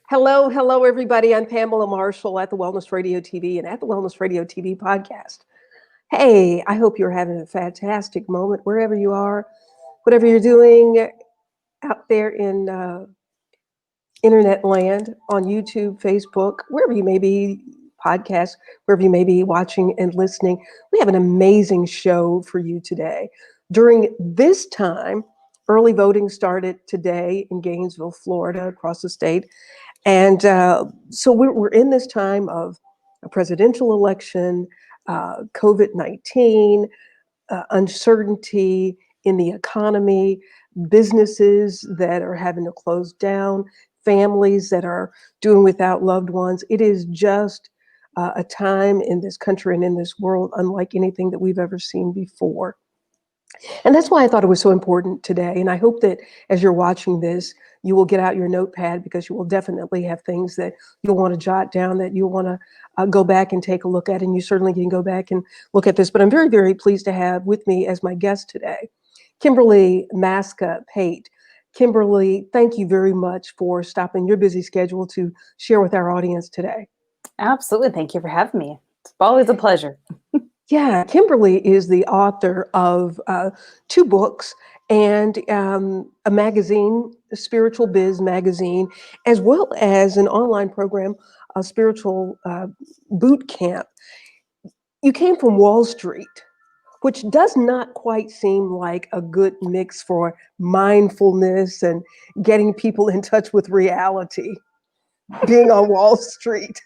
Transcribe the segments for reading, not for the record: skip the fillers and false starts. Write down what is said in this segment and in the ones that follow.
Hello, hello, everybody. I'm Pamela Marshall at the Wellness Radio TV and at the Wellness Radio TV podcast. Hey, I hope you're having a fantastic moment wherever you are, whatever you're doing out there in internet land, on YouTube, Facebook, wherever you may be, podcasts, wherever you may be watching and listening. We have an amazing show for you today. During this time, early voting started today in Gainesville, Florida, across the state. And so we're in this time of a presidential election, COVID-19, uncertainty in the economy, businesses that are having to close down, families that are doing without loved ones. It is just a time in this country and in this world unlike anything that we've ever seen before. And that's why I thought it was so important today. And I hope that as you're watching this, you will get out your notepad, because you will definitely have things that you'll want to jot down, that you'll want to go back and take a look at. And you certainly can go back and look at this. But I'm very, very pleased to have with me as my guest today, Kimberly Maska Pape. Kimberly, thank you very much for stopping your busy schedule to share with our audience today. Absolutely. Thank you for having me. It's always a pleasure. Yeah, Kimberly is the author of 2 books and a magazine, a Spiritual Biz magazine, as well as an online program, a spiritual boot camp. You came from Wall Street, which does not quite seem like a good mix for mindfulness and getting people in touch with reality, being on Wall Street.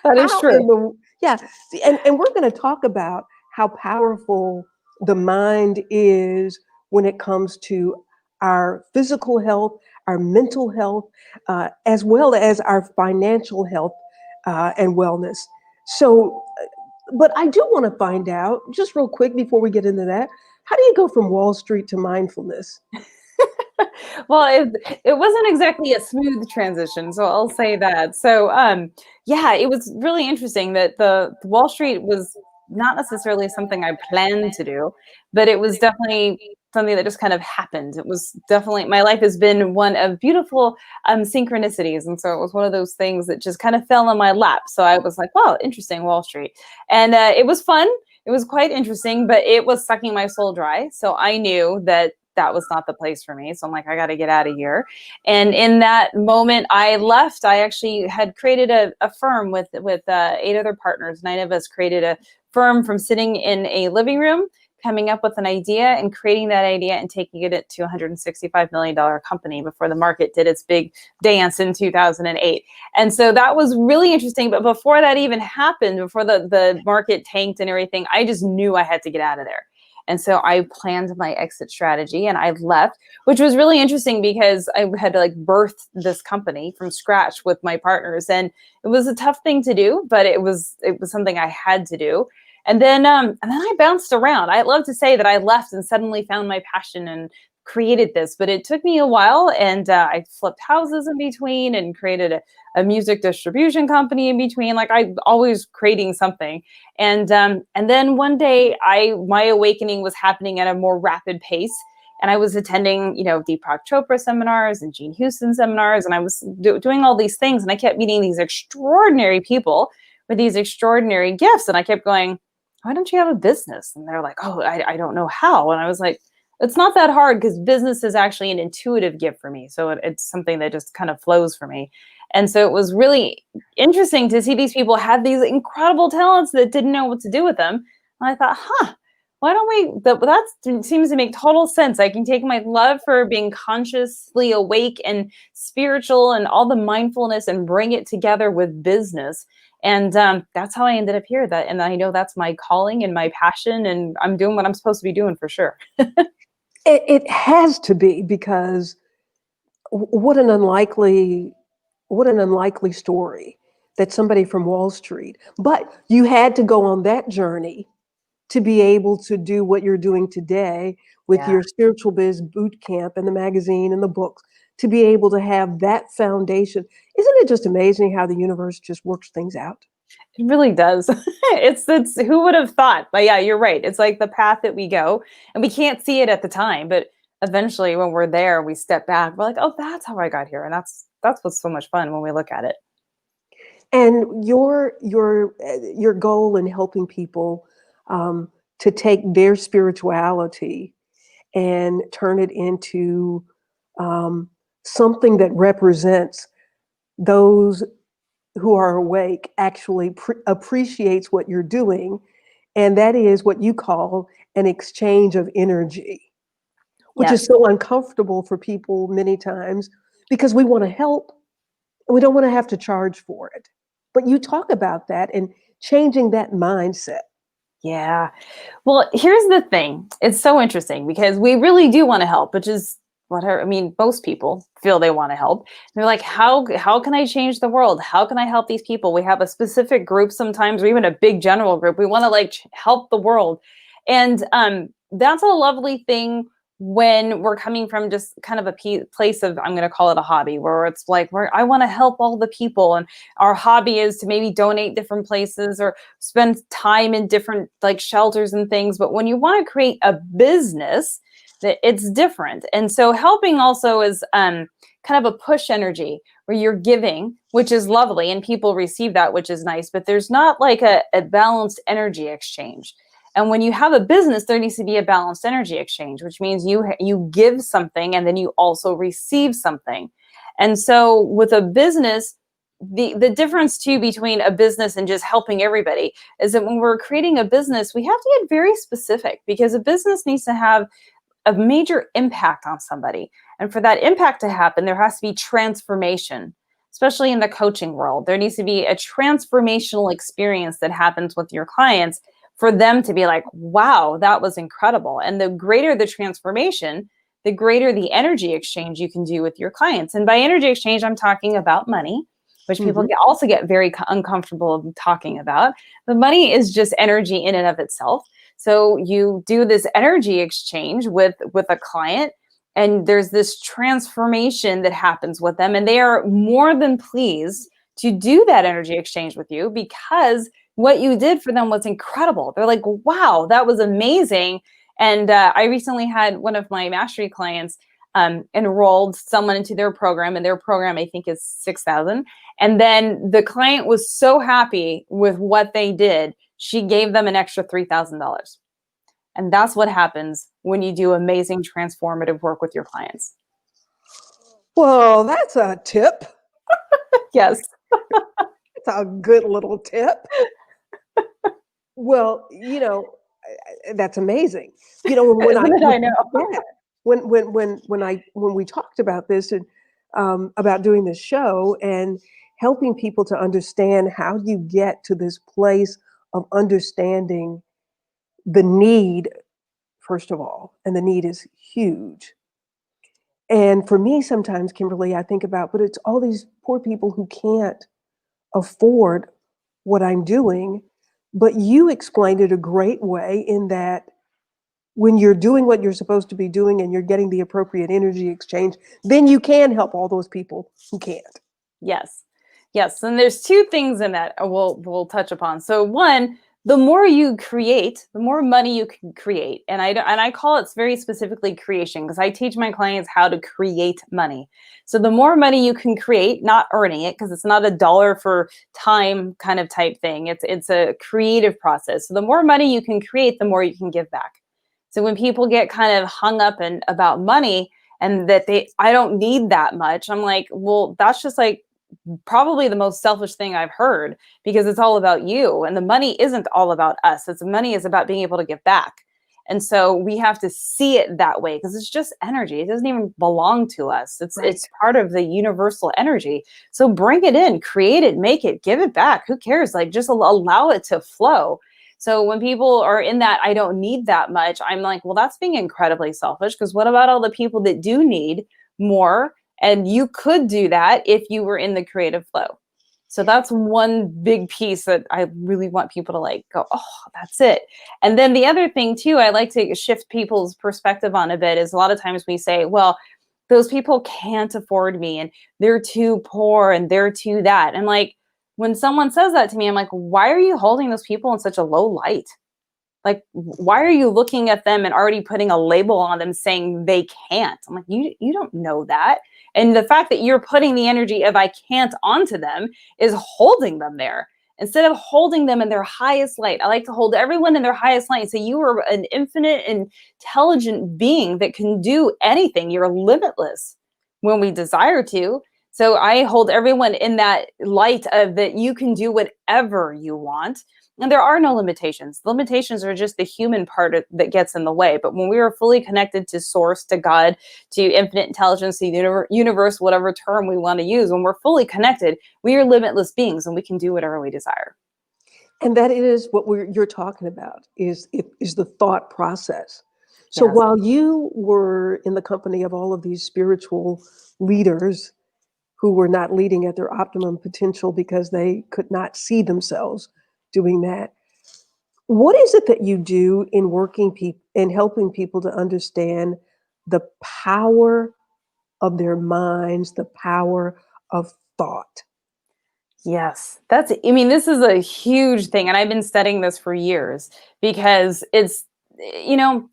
That is true. And we're going to talk about how powerful the mind is when it comes to our physical health, our mental health, as well as our financial health and wellness. So, but I do want to find out, just real quick before we get into that, how do you go from Wall Street to mindfulness? Well, it wasn't exactly a smooth transition, so I'll say that. So, yeah, it was really interesting that the Wall Street was not necessarily something I planned to do, but it was definitely something that just kind of happened. It was definitely, my life has been one of beautiful synchronicities. And so it was one of those things that just kind of fell in my lap. So I was like, wow, interesting, Wall Street. And it was fun. It was quite interesting, but it was sucking my soul dry. So I knew that that was not the place for me. So I'm like, I got to get out of here. And in that moment I left, I actually had created a firm with 8 other partners. 9 of us created a firm from sitting in a living room, coming up with an idea and creating that idea and taking it to a $165 million company before the market did its big dance in 2008. And so that was really interesting. But before that even happened, before the market tanked and everything, I just knew I had to get out of there. And so I planned my exit strategy and I left, which was really interesting because I had to birth this company from scratch with my partners. And it was a tough thing to do, but it was something I had to do. And then I bounced around. I love to say that I left and suddenly found my passion and created this, but it took me a while. And I flipped houses in between and created a music distribution company in between. I always creating something. And then one day my awakening was happening at a more rapid pace. And I was attending, Deepak Chopra seminars and Gene Houston seminars. And I was doing all these things. And I kept meeting these extraordinary people with these extraordinary gifts. And I kept going, why don't you have a business? And they're like, oh, I don't know how. And I was like, it's not that hard, because business is actually an intuitive gift for me. So it's something that just kind of flows for me. And so it was really interesting to see these people have these incredible talents that didn't know what to do with them. And I thought, why don't we, that seems to make total sense. I can take my love for being consciously awake and spiritual and all the mindfulness and bring it together with business. And that's how I ended up here. And I know that's my calling and my passion, and I'm doing what I'm supposed to be doing for sure. It has to be, because what an unlikely story that somebody from Wall Street, but you had to go on that journey to be able to do what you're doing today with your Spiritual Biz boot camp and the magazine and the books, to be able to have that foundation. Isn't it just amazing how the universe just works things out? It really does. It's who would have thought? But yeah, you're right. It's like the path that we go, and we can't see it at the time, but eventually when we're there, we step back. We're like, oh, that's how I got here. And that's that's what's so much fun when we look at it. And your goal in helping people to take their spirituality and turn it into something that represents those who are awake, actually appreciates what you're doing, and that is what you call an exchange of energy, which is Yes. so uncomfortable for people many times because we want to help and we don't want to have to charge for it. But you talk about that and changing that mindset. Yeah. Well, here's the thing. It's so interesting because we really do want to help, which is whatever. I mean, most people feel they want to help. They're like, how can I change the world? How can I help these people? We have a specific group sometimes, or even a big general group. We want to like help the world. And that's a lovely thing when we're coming from just kind of a place of, I'm going to call it a hobby, where it's like, where I want to help all the people. And our hobby is to maybe donate different places or spend time in different like shelters and things. But when you want to create a business, that it's different. And so helping also is kind of a push energy where you're giving, which is lovely, and people receive that, which is nice, but there's not like a balanced energy exchange. And when you have a business, there needs to be a balanced energy exchange, which means you give something and then you also receive something. And so with a business, the difference too between a business and just helping everybody is that when we're creating a business, we have to get very specific, because a business needs to have a major impact on somebody. And for that impact to happen, there has to be transformation, especially in the coaching world. There needs to be a transformational experience that happens with your clients for them to be like, wow, that was incredible. And the greater the transformation, the greater the energy exchange you can do with your clients. And by energy exchange, I'm talking about money, which people also get very uncomfortable talking about. But money is just energy in and of itself. So you do this energy exchange with a client, and there's this transformation that happens with them. And they are more than pleased to do that energy exchange with you, because what you did for them was incredible. They're like, wow, that was amazing. And I recently had one of my mastery clients enrolled someone into their program, and their program, I think, is 6,000. And then the client was so happy with what they did, she gave them an extra $3,000. And that's what happens when you do amazing transformative work with your clients. Well, that's a tip. Yes. It's a good little tip. Well, that's amazing. When Isn't it? I know. yeah, when we talked about this and about doing this show and helping people to understand how you get to this place of understanding the need, first of all, and the need is huge. And for me, sometimes, Kimberly, I think about, but it's all these poor people who can't afford what I'm doing. But you explained it a great way in that when you're doing what you're supposed to be doing and you're getting the appropriate energy exchange, then you can help all those people who can't. Yes. Yes. And there's two things in that we'll touch upon. So one, the more you create, the more money you can create. And I call it very specifically creation, because I teach my clients how to create money. So the more money you can create, not earning it, because it's not a dollar for time kind of type thing. It's a creative process. So the more money you can create, the more you can give back. So when people get kind of hung up about money and that I don't need that much, I'm like, well, that's just like probably the most selfish thing I've heard, because it's all about you, and the money isn't all about us. Money is about being able to give back. And so we have to see it that way, because it's just energy. It doesn't even belong to us. It's part of the universal energy. So bring it in, create it, make it, give it back. Who cares? Like, just allow it to flow. So when people are in that, I don't need that much, I'm like, well, that's being incredibly selfish, because what about all the people that do need more? And you could do that if you were in the creative flow. So that's one big piece that I really want people to like go, oh, that's it. And then the other thing too, I like to shift people's perspective on a bit, is a lot of times we say, well, those people can't afford me, and they're too poor, and they're too that. And like, when someone says that to me, I'm like, why are you holding those people in such a low light? Like, why are you looking at them and already putting a label on them saying they can't? I'm like, you don't know that. And the fact that you're putting the energy of I can't onto them is holding them there. Instead of holding them in their highest light, I like to hold everyone in their highest light and say, you are an infinite, intelligent being that can do anything. You're limitless when we desire to. So I hold everyone in that light of that you can do whatever you want. And there are no limitations. Limitations are just the human part that gets in the way. But when we are fully connected to source, to God, to infinite intelligence, to the universe, whatever term we want to use, when we're fully connected, we are limitless beings and we can do whatever we desire. And that is what you're talking about is the thought process. So Yes. while you were in the company of all of these spiritual leaders who were not leading at their optimum potential because they could not see themselves doing that, what is it that you do in working people and helping people to understand the power of their minds, the power of thought? Yes, I mean, this is a huge thing. And I've been studying this for years because it's, you know,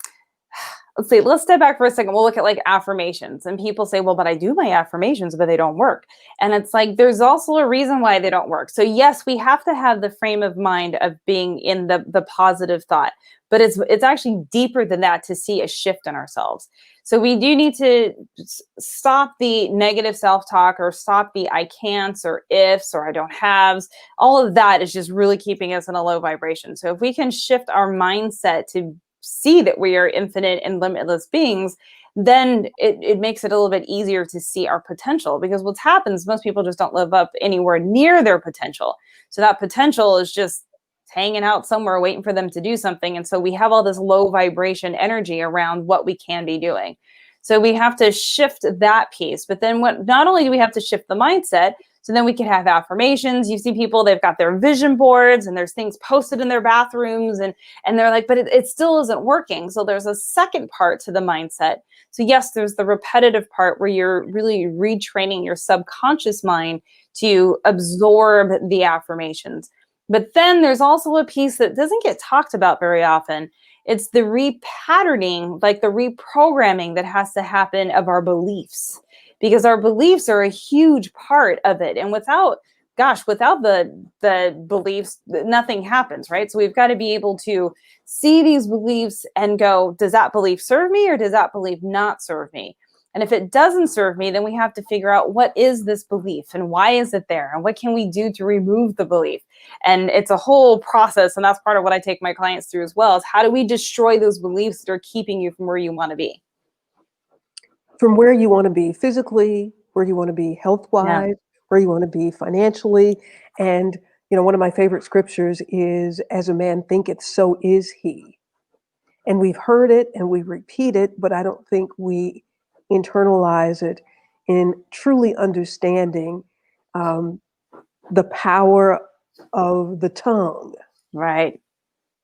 let's step back for a second. We'll look at like affirmations, and people say, well, but I do my affirmations, but they don't work. And it's like, there's also a reason why they don't work. So yes, we have to have the frame of mind of being in the positive thought, but it's actually deeper than that to see a shift in ourselves. So we do need to stop the negative self-talk or stop the I can'ts or ifs or I don't haves. All of that is just really keeping us in a low vibration. So if we can shift our mindset to see that we are infinite and limitless beings, then it makes it a little bit easier to see our potential, because what happens, most people just don't live up anywhere near their potential. So that potential is just hanging out somewhere waiting for them to do something. And so we have all this low vibration energy around what we can be doing. So we have to shift that piece. But then not only do we have to shift the mindset, so then we can have affirmations. You see people, they've got their vision boards and there's things posted in their bathrooms and they're like, but it still isn't working. So there's a second part to the mindset. So yes, there's the repetitive part where you're really retraining your subconscious mind to absorb the affirmations. But then there's also a piece that doesn't get talked about very often. It's the repatterning, like the reprogramming that has to happen of our beliefs, because our beliefs are a huge part of it. And without the beliefs, nothing happens, right? So we've got to be able to see these beliefs and go, does that belief serve me or does that belief not serve me? And if it doesn't serve me, then we have to figure out, what is this belief and why is it there? And what can we do to remove the belief? And it's a whole process. And that's part of what I take my clients through as well, is how do we destroy those beliefs that are keeping you from where you want to be? From where you want to be physically, where you want to be health-wise, where you want to be financially. And, one of my favorite scriptures is, as a man thinketh, so is he. And we've heard it and we repeat it, but I don't think we internalize it in truly understanding the power of the tongue. Right.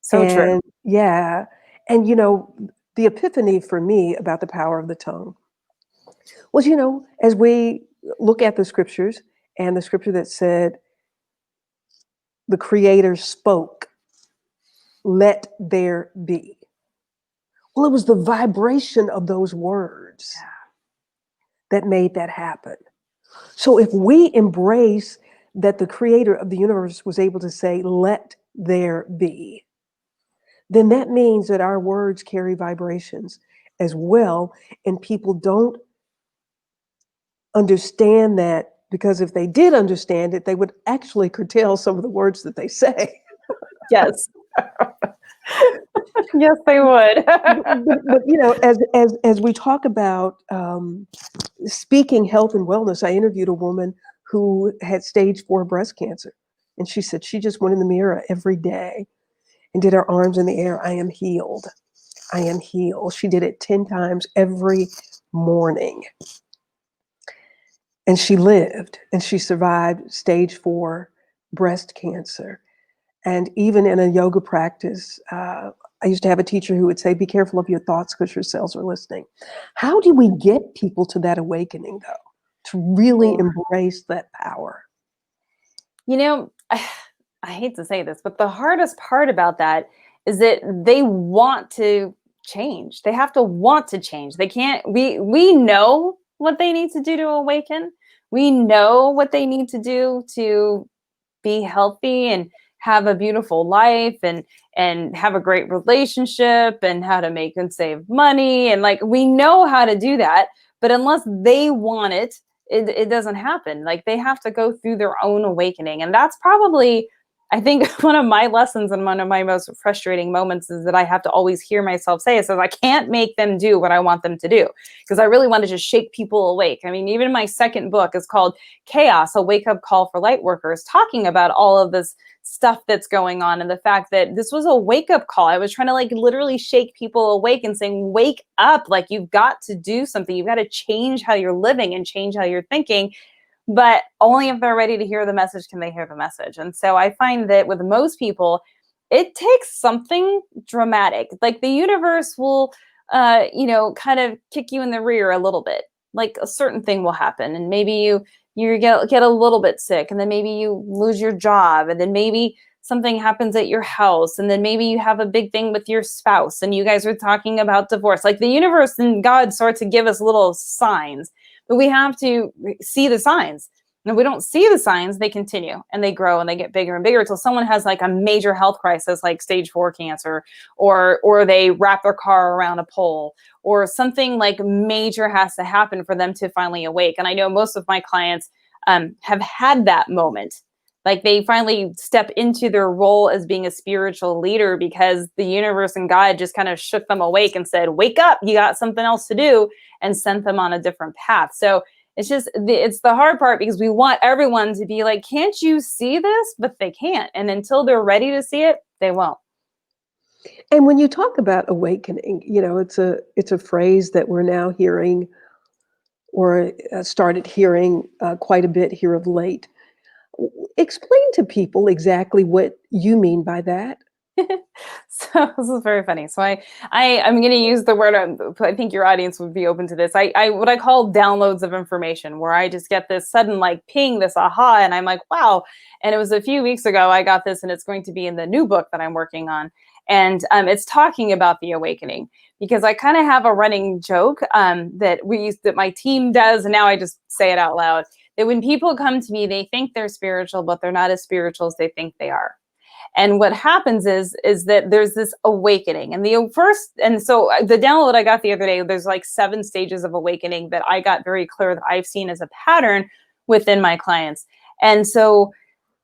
So true. And yeah. And, the epiphany for me about the power of the tongue was, as we look at the scriptures, and the scripture that said, the Creator spoke, let there be. Well, it was the vibration of those words that made that happen. So if we embrace that the Creator of the universe was able to say, let there be, then that means that our words carry vibrations as well. And people don't understand that, because if they did understand it, they would actually curtail some of the words that they say. Yes. Yes, they would. but as we talk about speaking health and wellness, I interviewed a woman who had stage 4 breast cancer. And she said she just went in the mirror every day and did her arms in the air. I am healed. I am healed. She did it 10 times every morning. And she lived, and she survived stage 4 breast cancer. And even in a yoga practice, I used to have a teacher who would say, be careful of your thoughts because your cells are listening. How do we get people to that awakening, though, to really embrace that power? I hate to say this, but the hardest part about that is that they want to change. They have to want to change. They can't, we know what they need to do to awaken. We know what they need to do to be healthy and have a beautiful life and have a great relationship and how to make and save money. And like, we know how to do that, but unless they want it, it doesn't happen. Like, they have to go through their own awakening. And that's probably, I think, one of my lessons and one of my most frustrating moments is that I have to always hear myself say it. So I can't make them do what I want them to do, because I really want to just shake people awake. I mean, even my second book is called Chaos, a wake-up call for light workers, talking about all of this stuff that's going on and the fact that this was a wake-up call. I was trying to like literally shake people awake and saying, wake up, like you've got to do something. You've got to change how you're living and change how you're thinking. But only if they're ready to hear the message can they hear the message. And so I find that with most people, it takes something dramatic. Like the universe will, kind of kick you in the rear a little bit. Like a certain thing will happen, and maybe you get a little bit sick, and then maybe you lose your job, and then maybe something happens at your house, and then maybe you have a big thing with your spouse, and you guys are talking about divorce. Like the universe and God start to give us little signs, but we have to see the signs. And if we don't see the signs, they continue and they grow and they get bigger and bigger until someone has like a major health crisis, like stage 4 cancer, or they wrap their car around a pole, or something like major has to happen for them to finally awake. And I know most of my clients have had that moment. Like they finally step into their role as being a spiritual leader because the universe and God just kind of shook them awake and said, wake up, you got something else to do, and sent them on a different path. So it's the hard part, because we want everyone to be like, can't you see this? But they can't. And until they're ready to see it, they won't. And when you talk about awakening, it's a phrase that we're now hearing, or started hearing quite a bit here of late. Explain to people exactly what you mean by that. So this is very funny. So I'm going to use the word. I think your audience would be open to this. I what I call downloads of information, where I just get this sudden like ping, this aha, and I'm like, wow. And it was a few weeks ago I got this, and it's going to be in the new book that I'm working on, and it's talking about the awakening, because I kind of have a running joke that my team does, and now I just say it out loud. That when people come to me, they think they're spiritual, but they're not as spiritual as they think they are. And what happens is that there's this awakening. And so the download I got the other day, there's like 7 stages of awakening that I got very clear that I've seen as a pattern within my clients. And so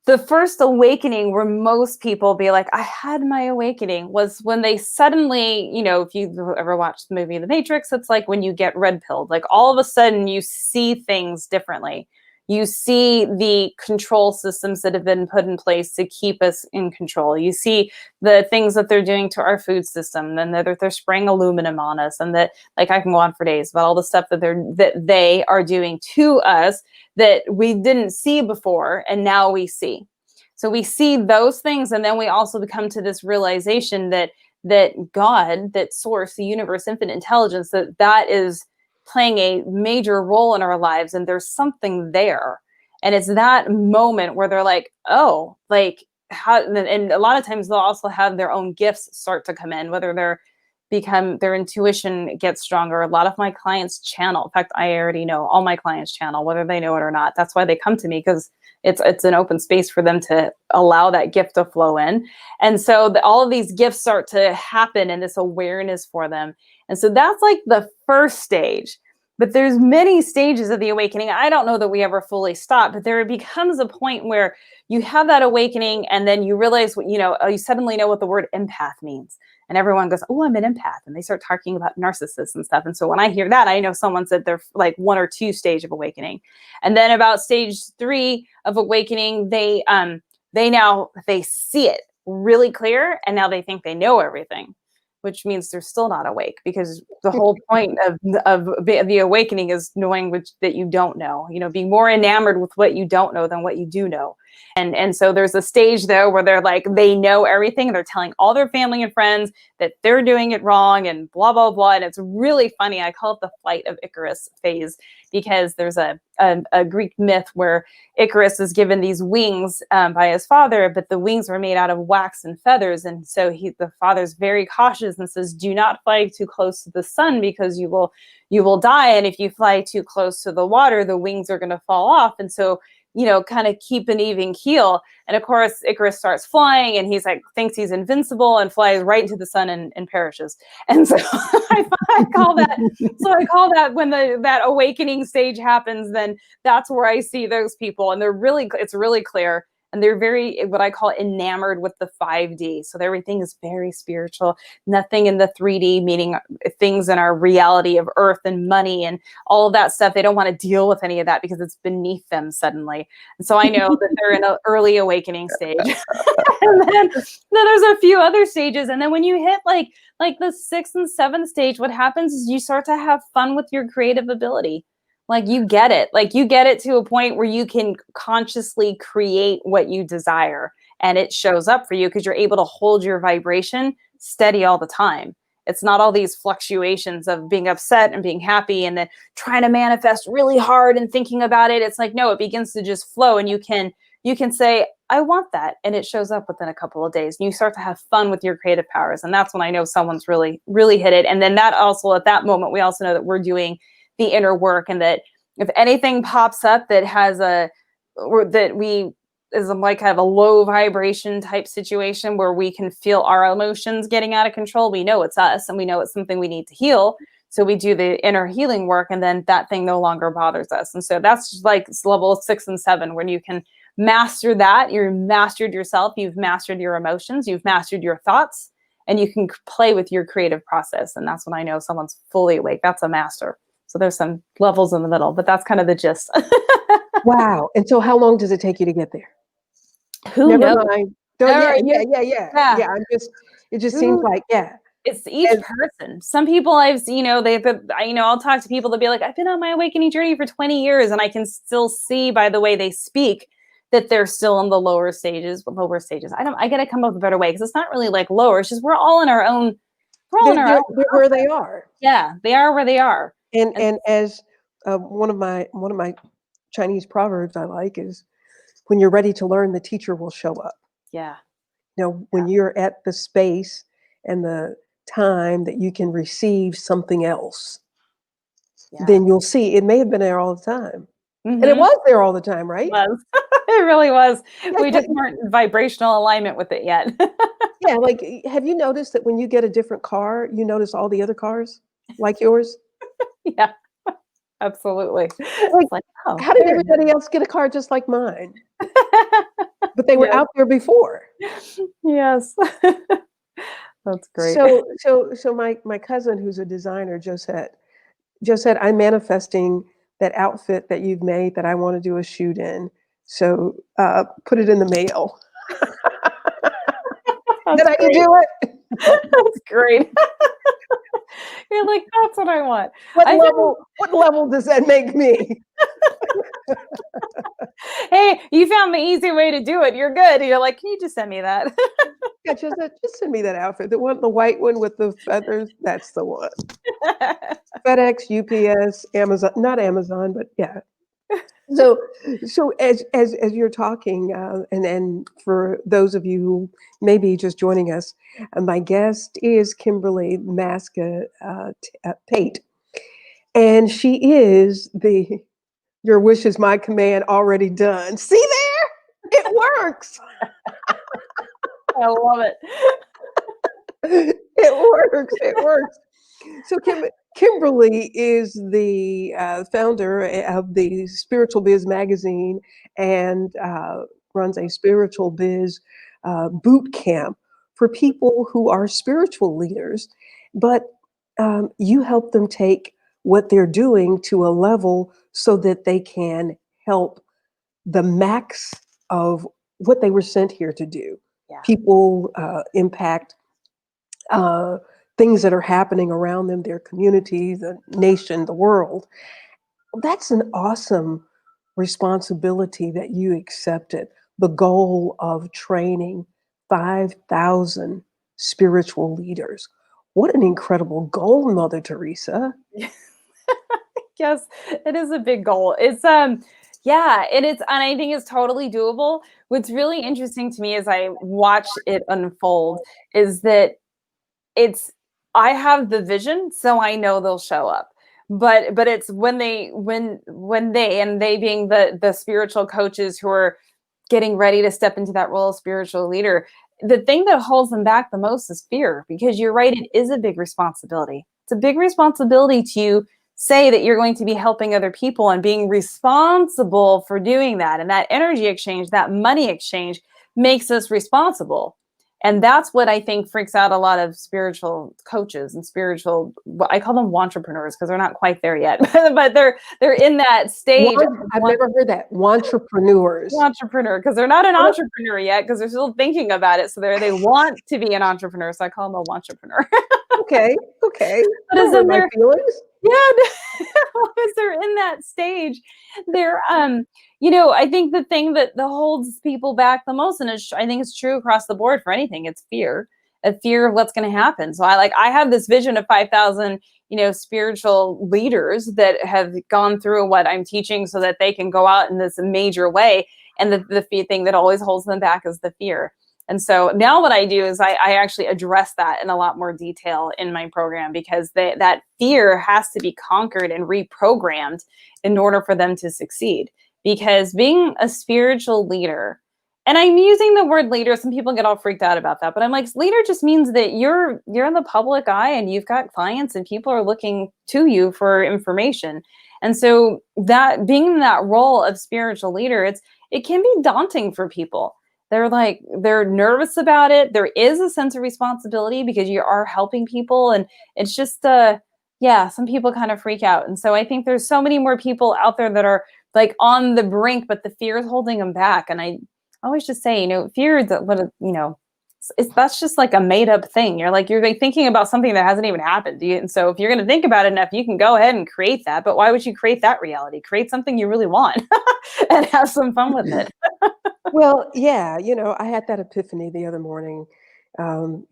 the first awakening where most people be like, I had my awakening, was when they suddenly, if you've ever watched the movie The Matrix, it's like when you get red pilled, like all of a sudden you see things differently. You see the control systems that have been put in place to keep us in control. You see the things that they're doing to our food system, and that they're spraying aluminum on us, and that, like, I can go on for days about all the stuff that they are doing to us that we didn't see before, and now we see. So we see those things, and then we also come to this realization that God, that source, the universe, infinite intelligence, that is playing a major role in our lives, and there's something there. And it's that moment where they're like, oh, like how, and a lot of times they'll also have their own gifts start to come in, whether their intuition gets stronger. A lot of my clients channel. In fact, I already know all my clients channel, whether they know it or not. That's why they come to me, because it's an open space for them to allow that gift to flow in. And so all of these gifts start to happen, and this awareness for them. And so that's like the first stage. But there's many stages of the awakening. I don't know that we ever fully stop, but there becomes a point where you have that awakening, and then you realize you suddenly know what the word empath means. And everyone goes, oh, I'm an empath. And they start talking about narcissists and stuff. And so when I hear that, I know someone said they're like 1 or 2 stage of awakening. And then about stage 3 of awakening, they see it really clear. And now they think they know everything, which means they're still not awake, because the whole point of the awakening is knowing that you don't know, being more enamored with what you don't know than what you do know. And so there's a stage though where they're like, they know everything. They're telling all their family and friends that they're doing it wrong and blah, blah, blah. And it's really funny. I call it the flight of Icarus phase, because there's a Greek myth where Icarus was given these wings by his father, but the wings were made out of wax and feathers. And so the father's very cautious and says, do not fly too close to the sun, because you will die. And if you fly too close to the water, the wings are going to fall off. And so, kind of keep an even keel. And of course, Icarus starts flying and he's like, thinks he's invincible and flies right into the sun and perishes. And so I call that when that awakening stage happens, then that's where I see those people. And it's really clear. And they're very, what I call, enamored with the 5D. So everything is very spiritual, nothing in the 3D, meaning things in our reality of earth and money and all of that stuff. They don't want to deal with any of that because it's beneath them suddenly. And so I know that they're in an early awakening stage. And then there's a few other stages. And then when you hit like the 6th and 7th stage, what happens is you start to have fun with your creative ability. Like you get it to a point where you can consciously create what you desire, and it shows up for you because you're able to hold your vibration steady all the time. It's not all these fluctuations of being upset and being happy and then trying to manifest really hard and thinking about it. It's like, no, it begins to just flow, and you can say, I want that. And it shows up within a couple of days, and you start to have fun with your creative powers. And that's when I know someone's really, really hit it. And then that also, at that moment, we also know that we're doing the inner work, and that if anything pops up that has is like kind of a low vibration type situation where we can feel our emotions getting out of control, we know it's us and we know it's something we need to heal. So we do the inner healing work, and then that thing no longer bothers us. And so that's like level 6 and 7, when you can master that. You've mastered yourself, you've mastered your emotions, you've mastered your thoughts, and you can play with your creative process. And that's when I know someone's fully awake. That's a master. So there's some levels in the middle, but that's kind of the gist. Wow. And so how long does it take you to get there? Who Never knows? mind. Yeah. It just seems like, It's each person. Some people I've seen, I'll talk to people that be like, I've been on my awakening journey for 20 years. And I can still see by the way they speak that they're still in the lower stages. I got to come up with a better way, because it's not really like lower. It's just, we're all in our own. they're where they are. Yeah, they are where they are. And as one of my Chinese proverbs I like is, when you're ready to learn, the teacher will show up. Yeah. When you're at the space and the time that you can receive something else, then you'll see it may have been there all the time. Mm-hmm. And it was there all the time, right? It was. It really was. We just weren't in vibrational alignment with it yet. Yeah, like, have you noticed that when you get a different car, you notice all the other cars like yours? Yeah, absolutely. Like, how did everybody else get a car just like mine? But they were out there before. Yes. That's great. So my cousin, who's a designer, Josette, I'm manifesting that outfit that you've made that I want to do a shoot in. So put it in the mail. Did I do it? That's great. You're like, that's what I want. What level does that make me? Hey, you found the easy way to do it. You're good. You're like, can you just send me that? Yeah, just send me that outfit. The white one with the feathers. That's the one. FedEx, UPS, Amazon, not Amazon, but yeah. So as you're talking, and for those of you who may be just joining us, my guest is Kimberly Maska Pape, and she is the "Your wish is my command" already done. See there, it works. I love it. It works. So Kimberly is the founder of the Spiritual Biz magazine, and runs a spiritual biz boot camp for people who are spiritual leaders, but you help them take what they're doing to a level so that they can help the max of what they were sent here to do. Yeah. People impact things that are happening around them, their community, the nation, the world. That's an awesome responsibility that you accepted. the goal of training 5,000 spiritual leaders. What an incredible goal, Mother Teresa. Yes, it is a big goal. It's yeah, and I think it's totally doable. What's really interesting to me as I watch it unfold is that it's I have the vision, so I know they'll show up. But it's when they and they being the spiritual coaches who are getting ready to step into that role of spiritual leader, the thing that holds them back the most is fear, because you're right, it is a big responsibility. It's a big responsibility to say that you're going to be helping other people and being responsible for doing that. And that energy exchange, that money exchange makes us responsible. And that's what I think freaks out a lot of spiritual coaches and spiritual, I call them entrepreneurs because they're not quite there yet, but they're in that stage. I've never heard that. Entrepreneurs. Entrepreneur, because they're not an entrepreneur yet, because they're still thinking about it. So they want to be an entrepreneur. So I call them a entrepreneur. Okay. But Don't as hurt in my their feelings. Yeah, as they're in that stage, they're I think the thing that holds people back the most, and I think it's true across the board for anything, it's fear, a fear of what's going to happen. So I have this vision of 5,000, spiritual leaders that have gone through what I'm teaching so that they can go out in this major way. And the thing that always holds them back is the fear. And so now what I do is I actually address that in a lot more detail in my program, because that fear has to be conquered and reprogrammed in order for them to succeed. Because being a spiritual leader, and I'm using the word leader, some people get all freaked out about that, but I'm like, leader just means that you're in the public eye and you've got clients and people are looking to you for information. And so that being in that role of spiritual leader, it can be daunting for people. They're nervous about it. There is a sense of responsibility because you are helping people. And it's just, some people kind of freak out. And so I think there's so many more people out there that are like on the brink, but the fear is holding them back. And I always just say, fear is that's just like a made up thing. You're like thinking about something that hasn't even happened. And so if you're going to think about it enough, you can go ahead and create that. But why would you create that reality? Create something you really want and have some fun with it. Well, yeah, I had that epiphany the other morning,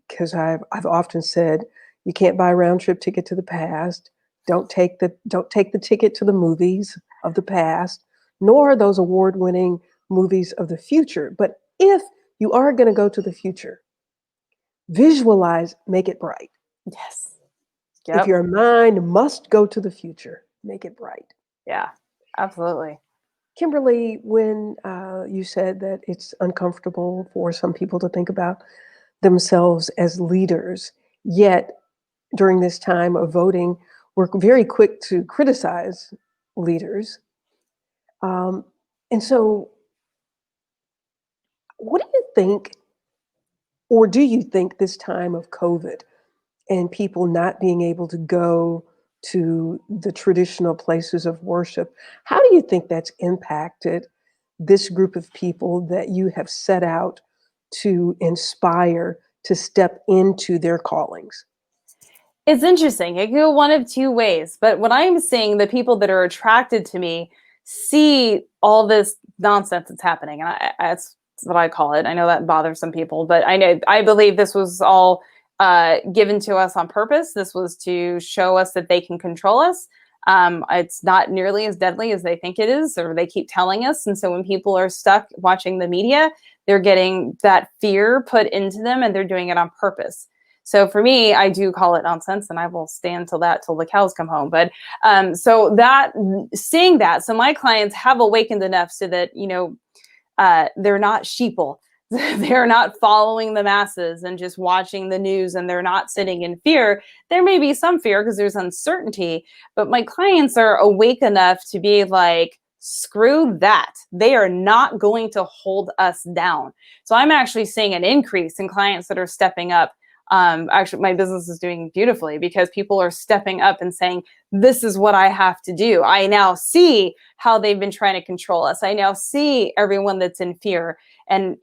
because I've often said you can't buy a round trip ticket to the past. Don't take the ticket to the movies of the past, nor those award-winning movies of the future. But if you are going to go to the future, visualize, make it bright. Yes. If Yep. your mind must go to the future, make it bright. Yeah, absolutely. Kimberly, when you said that it's uncomfortable for some people to think about themselves as leaders, yet during this time of voting, we're very quick to criticize leaders. And so, what do you think, or do you think this time of COVID and people not being able to go to the traditional places of worship, how do you think that's impacted this group of people that you have set out to inspire to step into their callings? It's interesting. It can go one of two ways. But what I'm seeing, the people that are attracted to me see all this nonsense that's happening. And that's what I call it. I know that bothers some people, but I believe this was all given to us on purpose. This was to show us that they can control us. It's not nearly as deadly as they think it is, or they keep telling us. And so when people are stuck watching the media, they're getting that fear put into them, and they're doing it on purpose. So for me, I do call it nonsense, and I will stand till the cows come home. But so that seeing that, so my clients have awakened enough so that they're not sheeple. They're not following the masses and just watching the news, and they're not sitting in fear. There may be some fear because there's uncertainty, but my clients are awake enough to be like, screw that. They are not going to hold us down. So I'm actually seeing an increase in clients that are stepping up. Actually, my business is doing beautifully because people are stepping up and saying, this is what I have to do. I now see how they've been trying to control us. I now see everyone that's in fear, and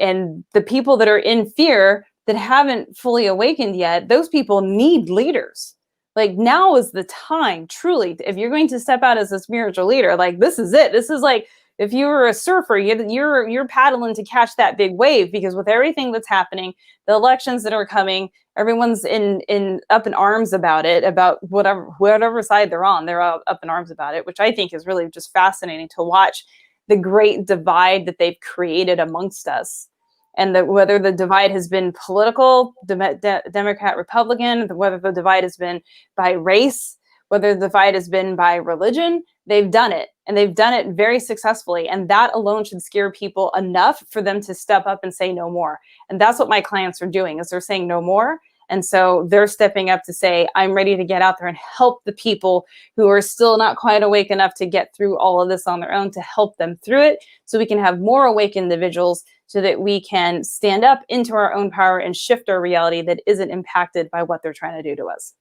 the people that are in fear that haven't fully awakened yet, those people need leaders. Like, now is the time, truly, if you're going to step out as a spiritual leader, like, this is it. This is like, If you were a surfer, you're paddling to catch that big wave, because with everything that's happening, the elections that are coming, everyone's up in arms about it, about whatever side they're on. They're up in arms about it, which I think is really just fascinating to watch the great divide that they've created amongst us. And that whether the divide has been political, Democrat, Republican, whether the divide has been by race, whether the divide has been by religion, they've done it, and they've done it very successfully. And that alone should scare people enough for them to step up and say no more. And that's what my clients are doing, is they're saying no more. And so they're stepping up to say, I'm ready to get out there and help the people who are still not quite awake enough to get through all of this on their own, to help them through it, so we can have more awake individuals, so that we can stand up into our own power and shift our reality that isn't impacted by what they're trying to do to us.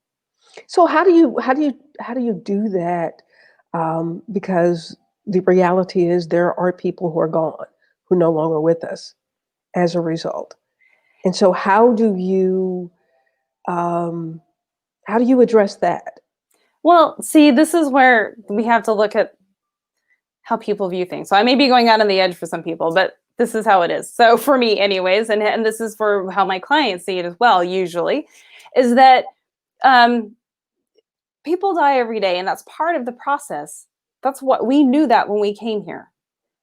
So how do you do that? Because the reality is there are people who are gone, who are no longer with us as a result. And so how do you address that? Well, see, this is where we have to look at how people view things. So I may be going out on the edge for some people, but this is how it is. So for me anyways, and this is for how my clients see it as well, usually, is that people die every day, and that's part of the process. That's what we knew that when we came here.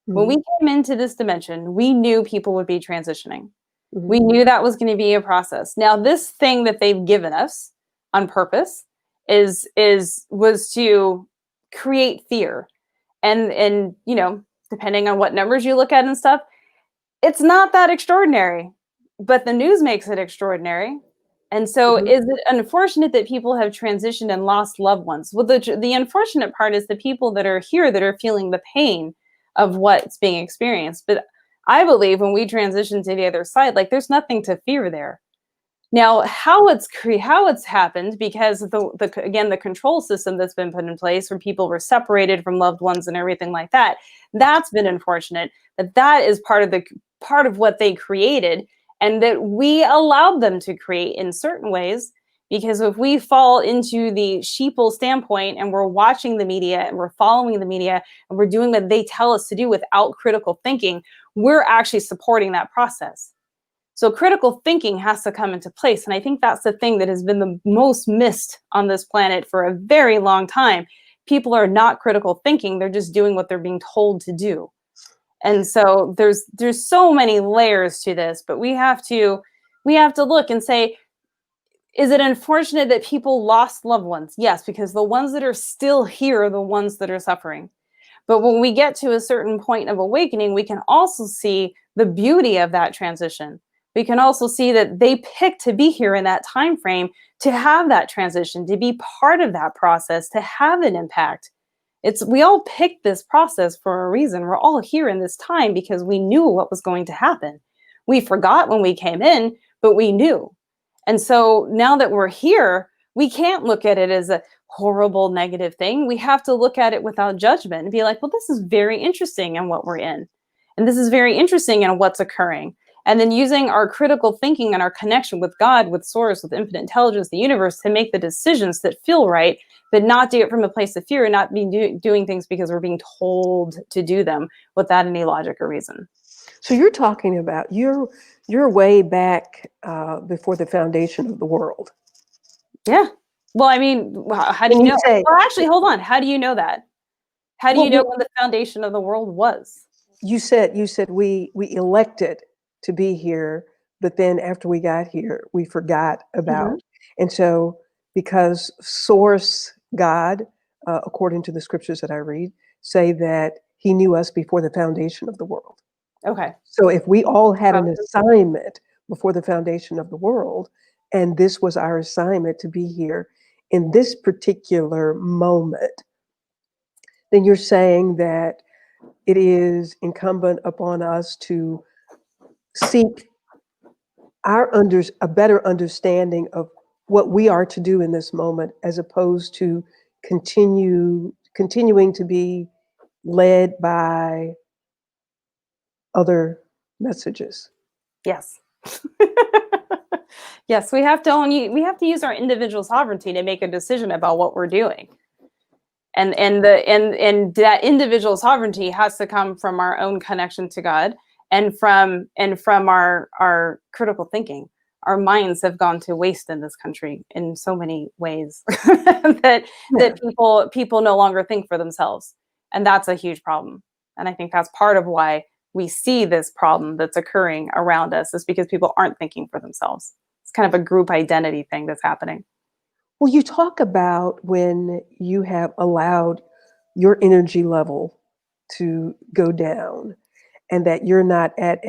When we came into this dimension, we knew people would be transitioning. Mm-hmm. We knew that was going to be a process. Now, this thing that they've given us on purpose was to create fear. And you know, depending on what numbers you look at and stuff, it's not that extraordinary, but the news makes it extraordinary. And so Mm-hmm. is it unfortunate that people have transitioned and lost loved ones? Well, the unfortunate part is the people that are here that are feeling the pain of what's being experienced. But I believe when we transition to the other side, like, there's nothing to fear there. Now, how it's happened, because again, the control system that's been put in place, where people were separated from loved ones and everything like that, that's been unfortunate. That is part of what they created, and that we allowed them to create in certain ways. Because if we fall into the sheeple standpoint and we're watching the media and we're following the media and we're doing what they tell us to do without critical thinking, we're actually supporting that process. So critical thinking has to come into place. And I think that's the thing that has been the most missed on this planet for a very long time. People are not critical thinking. They're just doing what they're being told to do. And so there's so many layers to this, but we have to look and say, is it unfortunate that people lost loved ones? Yes, because the ones that are still here are the ones that are suffering. But when we get to a certain point of awakening, we can also see the beauty of that transition. We can also see that they picked to be here in that time frame, to have that transition, to be part of that process, to have an impact. We all picked this process for a reason. We're all here in this time because we knew what was going to happen. We forgot when we came in, but we knew. And so now that we're here, we can't look at it as a horrible negative thing. We have to look at it without judgment and be like, well, this is very interesting in what we're in. And this is very interesting in what's occurring. And then using our critical thinking and our connection with God, with Source, with infinite intelligence, the universe, to make the decisions that feel right, but not do it from a place of fear, and not be doing things because we're being told to do them without any logic or reason. So you're talking about you're way back before the foundation of the world. Yeah. Well, I mean, how do you know? Well, actually, hold on. How do you know that? How do you know when the foundation of the world was? You said we elected to be here, but then after we got here, we forgot about. And so, because Source, God, according to the scriptures that I read, say that He knew us before the foundation of the world. Okay. So if we all had an assignment before the foundation of the world, and this was our assignment to be here in this particular moment, then you're saying that it is incumbent upon us to seek a better understanding of what we are to do in this moment, as opposed to continuing to be led by other messages. Yes. Yes, we have to use our individual sovereignty to make a decision about what we're doing. And that individual sovereignty has to come from our own connection to God, and from our critical thinking. Our minds have gone to waste in this country in so many ways that Yeah. people no longer think for themselves, and that's a huge problem. And I think that's part of why we see this problem that's occurring around us, is because people aren't thinking for themselves. It's kind of a group identity thing that's happening. Well, you talk about when you have allowed your energy level to go down, and that you're not at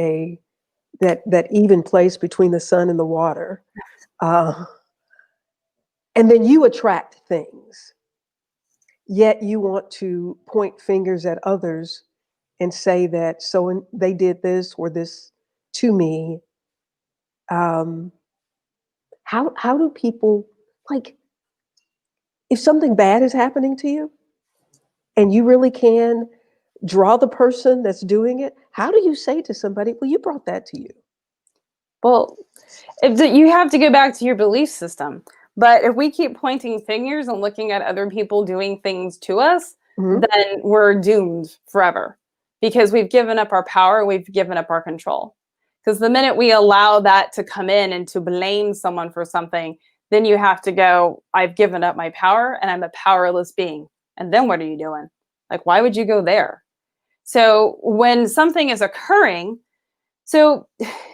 that even place between the sun and the water. Uh, and then you attract things, yet you want to point fingers at others and say that they did this or this to me. Um, how do people, like, if something bad is happening to you and you really can draw the person that's doing it, how do you say to somebody, well, you brought that to you? Well, you have to go back to your belief system. But if we keep pointing fingers and looking at other people doing things to us, Mhm. then we're doomed forever, because we've given up our power, we've given up our control. Because the minute we allow that to come in and to blame someone for something, then you have to go, I've given up my power and I'm a powerless being. And then what are you doing? Like, why would you go there? So when something is occurring, so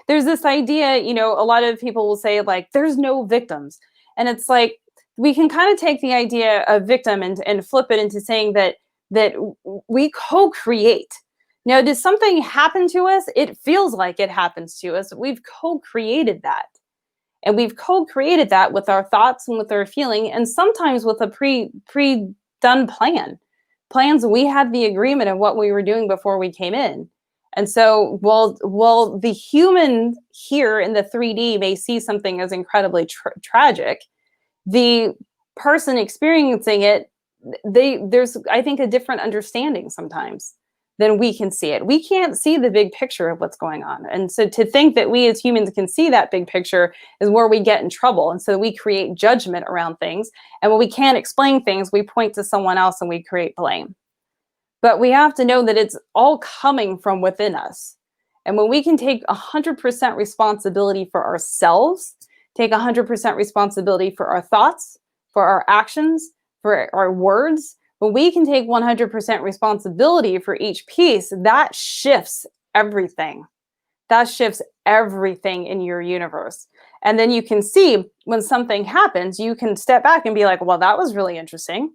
there's this idea, a lot of people will say, like, there's no victims. And it's like, we can kind of take the idea of victim and flip it into saying that we co-create. Now, does something happen to us? It feels like it happens to us. We've co-created that. And we've co-created that with our thoughts and with our feeling, and sometimes with a pre-done plans. We had the agreement of what we were doing before we came in. And so while the human here in the 3D may see something as incredibly tragic, the person experiencing it, there's, I think, a different understanding sometimes than we can see it. We can't see the big picture of what's going on. And so to think that we as humans can see that big picture is where we get in trouble. And so we create judgment around things. And when we can't explain things, we point to someone else and we create blame. But we have to know that it's all coming from within us. And when we can take 100% responsibility for ourselves, take 100% responsibility for our thoughts, for our actions, for our words, when we can take 100% responsibility for each piece, that shifts everything. That shifts everything in your universe. And then you can see when something happens, you can step back and be like, well, that was really interesting.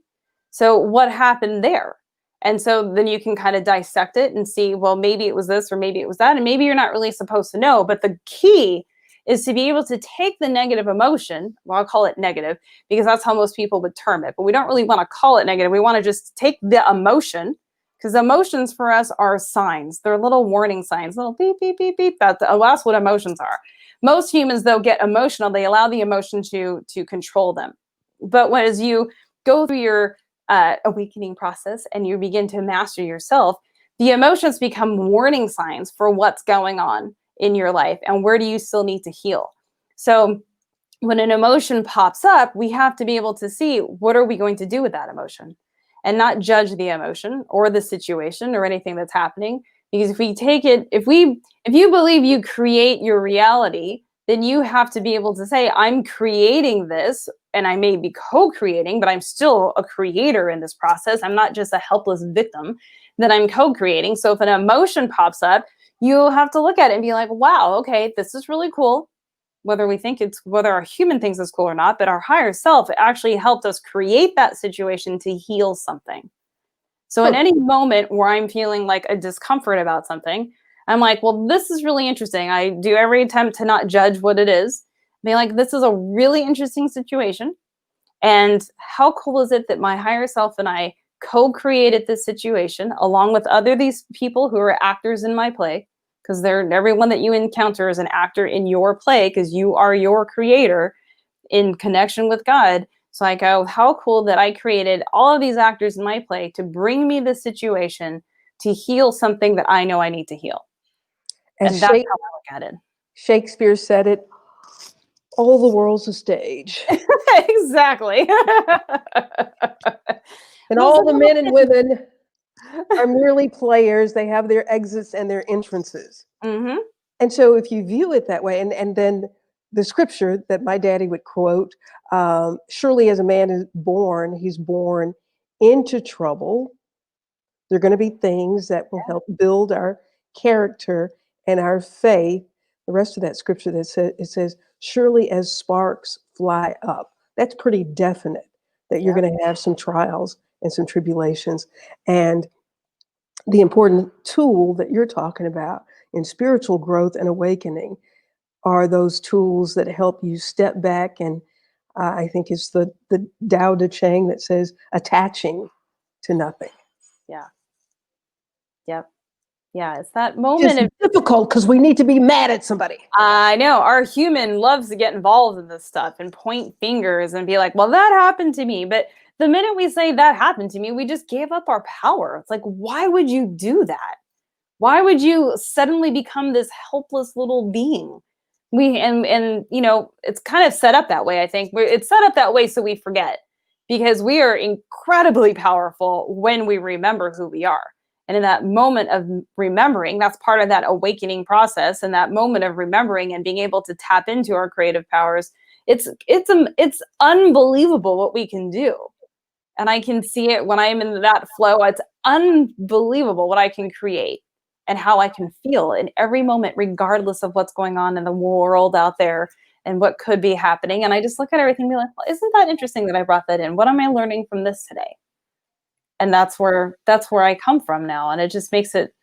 So what happened there? And so then you can kind of dissect it and see, well, maybe it was this or maybe it was that. And maybe you're not really supposed to know. But the key is to be able to take the negative emotion. Well, I'll call it negative because that's how most people would term it. But we don't really want to call it negative. We want to just take the emotion, because emotions for us are signs. They're little warning signs, little beep, beep, beep, beep. That's what emotions are. Most humans, though, get emotional. They allow the emotion to control them. But as you go through your awakening process and you begin to master yourself, the emotions become warning signs for what's going on in your life and where do you still need to heal. So when an emotion pops up, we have to be able to see, what are we going to do with that emotion, and not judge the emotion or the situation or anything that's happening. Because if we take it, if you believe you create your reality, then you have to be able to say, I'm creating this, and I may be co-creating, but I'm still a creator in this process. I'm not just a helpless victim, that I'm co-creating. So if an emotion pops up, you'll have to look at it and be like, wow, okay, this is really cool. Whether our human thinks it's cool or not, but our higher self actually helped us create that situation to heal something. So in any moment where I'm feeling like a discomfort about something, I'm like, well, this is really interesting. I do every attempt to not judge what it is. Be like, this is a really interesting situation. And how cool is it that my higher self and I co-created this situation along with these people who are actors in my play, because everyone that you encounter is an actor in your play, because you are your creator in connection with God. So I go, how cool that I created all of these actors in my play to bring me this situation to heal something that I know I need to heal. And As that's how I look at it. Shakespeare said it, all the world's a stage. Exactly. And Well, all some the of men and them. women are merely players. They have their exits and their entrances. Mm-hmm. And so if you view it that way, and then the scripture that my daddy would quote, surely as a man is born, he's born into trouble. There are going to be things that will help build our character and our faith. The rest of that scripture that says, it says, surely as sparks fly up. That's pretty definite that you're Yep. going to have some trials and some tribulations. And the important tool that you're talking about in spiritual growth and awakening are those tools that help you step back and I think it's the Tao Te Ching that says attaching to nothing. Yeah. Yep. Yeah. It's that Which is moment of, difficult because we need to be mad at somebody. I know our human loves to get involved in this stuff and point fingers and be like, well, that happened to me. But the minute we say that happened to me, we just gave up our power. It's like, why would you do that? Why would you suddenly become this helpless little being? And it's kind of set up that way. I think it's set up that way so we forget, because we are incredibly powerful when we remember who we are. And in that moment of remembering, that's part of that awakening process. And that moment of remembering and being able to tap into our creative powers, it's unbelievable what we can do. And I can see it when I'm in that flow. It's unbelievable what I can create and how I can feel in every moment, regardless of what's going on in the world out there and what could be happening. And I just look at everything and be like, well, isn't that interesting that I brought that in? What am I learning from this today? And that's where I come from now. And it just makes it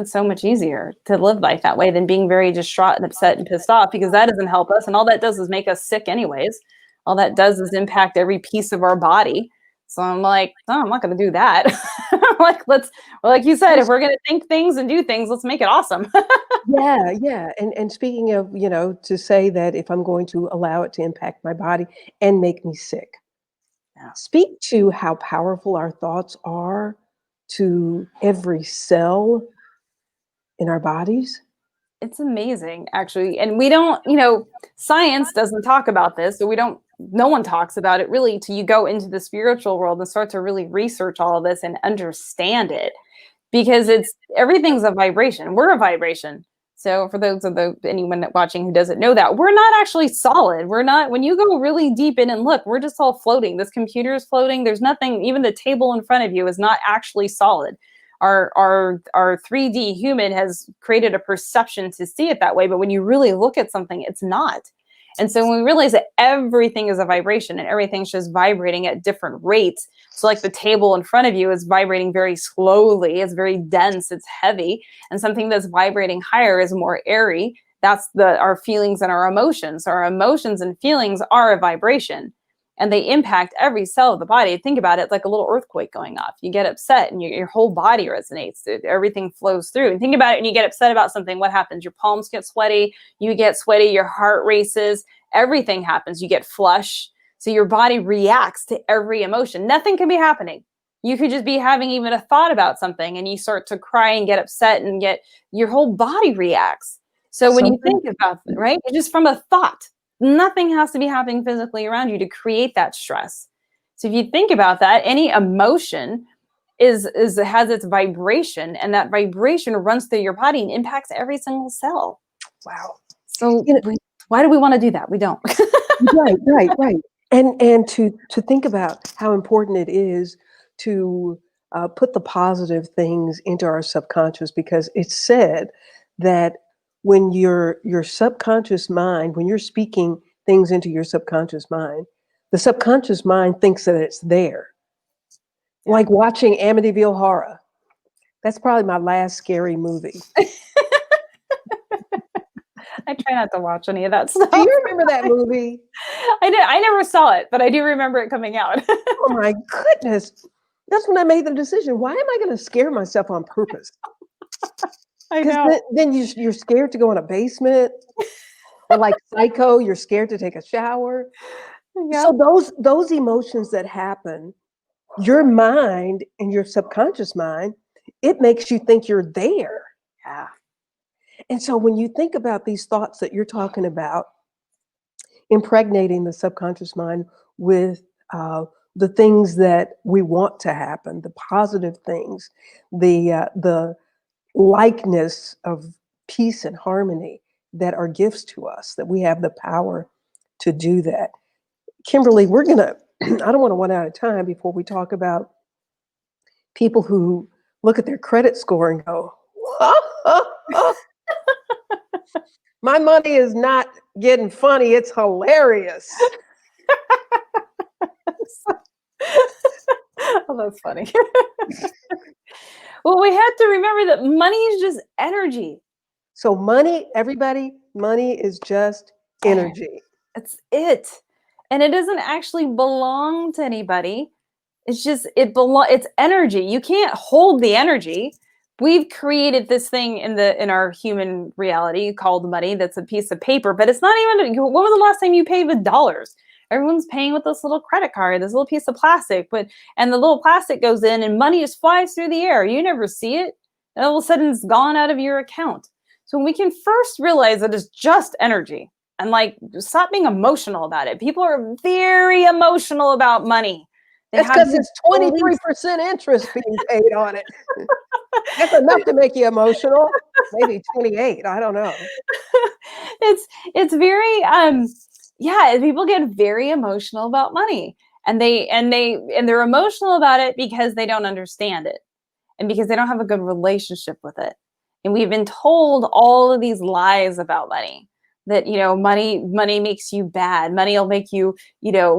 so much easier to live life that way than being very distraught and upset and pissed off, because that doesn't help us. And all that does is make us sick anyways. All that does is impact every piece of our body. So I'm like, oh, I'm not going to do that. Like you said, if we're going to think things and do things, let's make it awesome. Yeah. And speaking of, to say that if I'm going to allow it to impact my body and make me sick, Yeah. speak to how powerful our thoughts are to every cell in our bodies. It's amazing, actually. And we don't, science doesn't talk about this. So no one talks about it really till you go into the spiritual world and start to really research all of this and understand it, because everything's a vibration. We're a vibration. So for those of anyone watching who doesn't know that, we're not actually solid. We're not, when you go really deep in and look, we're just all floating. This computer is floating. There's nothing, even the table in front of you is not actually solid. Our 3D human has created a perception to see it that way, but when you really look at something, it's not. And so when we realize that everything is a vibration and everything's just vibrating at different rates, so like the table in front of you is vibrating very slowly, it's very dense, it's heavy, and something that's vibrating higher is more airy. That's our feelings and our emotions. So our emotions and feelings are a vibration, and they impact every cell of the body. Think about it, it's like a little earthquake going off. You get upset and your whole body resonates. Everything flows through. And think about it, and you get upset about something, what happens? Your palms get sweaty, you get sweaty, your heart races, everything happens. You get flush. So your body reacts to every emotion. Nothing can be happening. You could just be having even a thought about something and you start to cry and get upset and your whole body reacts. So when you Something think about it, right, it's just from a thought. Nothing has to be happening physically around you to create that stress. So if you think about that, any emotion has its vibration, and that vibration runs through your body and impacts every single cell. wow. So You know, why do we want to do that? We don't. right. And to think about how important it is to put the positive things into our subconscious, because it's said that when your subconscious mind, when you're speaking things into your subconscious mind, the subconscious mind thinks that it's there. Yeah. Like watching Amityville Horror. That's probably my last scary movie. I try not to watch any of that stuff. Do you remember that movie? I never saw it, but I do remember it coming out. Oh my goodness. That's when I made the decision. Why am I going to scare myself on purpose? I Because know. then you're scared to go in a basement, or like Psycho, you're scared to take a shower. Yep. So those emotions that happen, your mind and your subconscious mind, it makes you think you're there. Yeah. And so when you think about these thoughts that you're talking about, impregnating the subconscious mind with the things that we want to happen, the positive things, the likeness of peace and harmony that are gifts to us, that we have the power to do that. Kimberly, we're going to, I don't want to run out of time before we talk about people who look at their credit score and go, my money is not getting funny, it's hilarious. Oh, that's funny. Well, we have to remember that money is just energy. So money, everybody, money is just energy. That's it. And it doesn't actually belong to anybody. It's just, it's energy. You can't hold the energy. We've created this thing in our human reality called money. That's a piece of paper, but it's not even, when was the last time you paid with dollars? Everyone's paying with this little credit card, this little piece of plastic, and the little plastic goes in and money just flies through the air. You never see it. And all of a sudden it's gone out of your account. So when we can first realize that it's just energy and like stop being emotional about it. People are very emotional about money. That's because it's 23% interest being paid on it. That's enough to make you emotional. Maybe 28. I don't know. It's very people get very emotional about money, and they're emotional about it because they don't understand it and because they don't have a good relationship with it. And we've been told all of these lies about money, that, money makes you bad. Money will make you,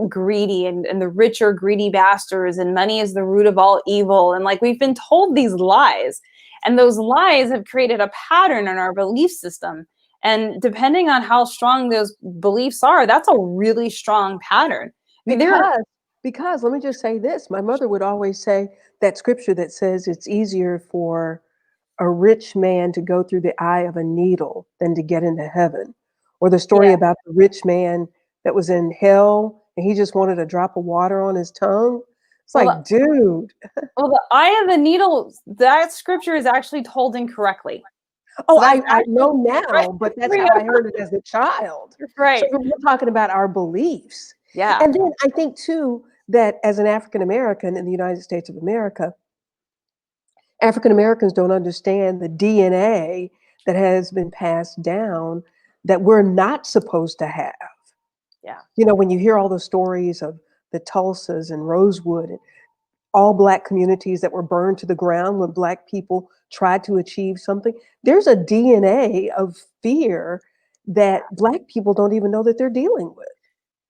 greedy, and the rich are greedy bastards, and money is the root of all evil. And like, we've been told these lies, and those lies have created a pattern in our belief system. And depending on how strong those beliefs are, that's a really strong pattern. Because let me just say this, my mother would always say that scripture that says it's easier for a rich man to go through the eye of a needle than to get into heaven. Or the story about the rich man that was in hell and he just wanted a drop of water on his tongue. It's dude. Well, the eye of the needle, that scripture is actually told incorrectly. Oh, so I know now, right? But that's how I heard it as a child. Right. So we're talking about our beliefs. Yeah. And then I think too, that as an African American in the United States of America, African Americans don't understand the DNA that has been passed down that we're not supposed to have. Yeah. When you hear all the stories of the Tulsas and Rosewood and all Black communities that were burned to the ground when Black people tried to achieve something, there's a DNA of fear that Black people don't even know that they're dealing with.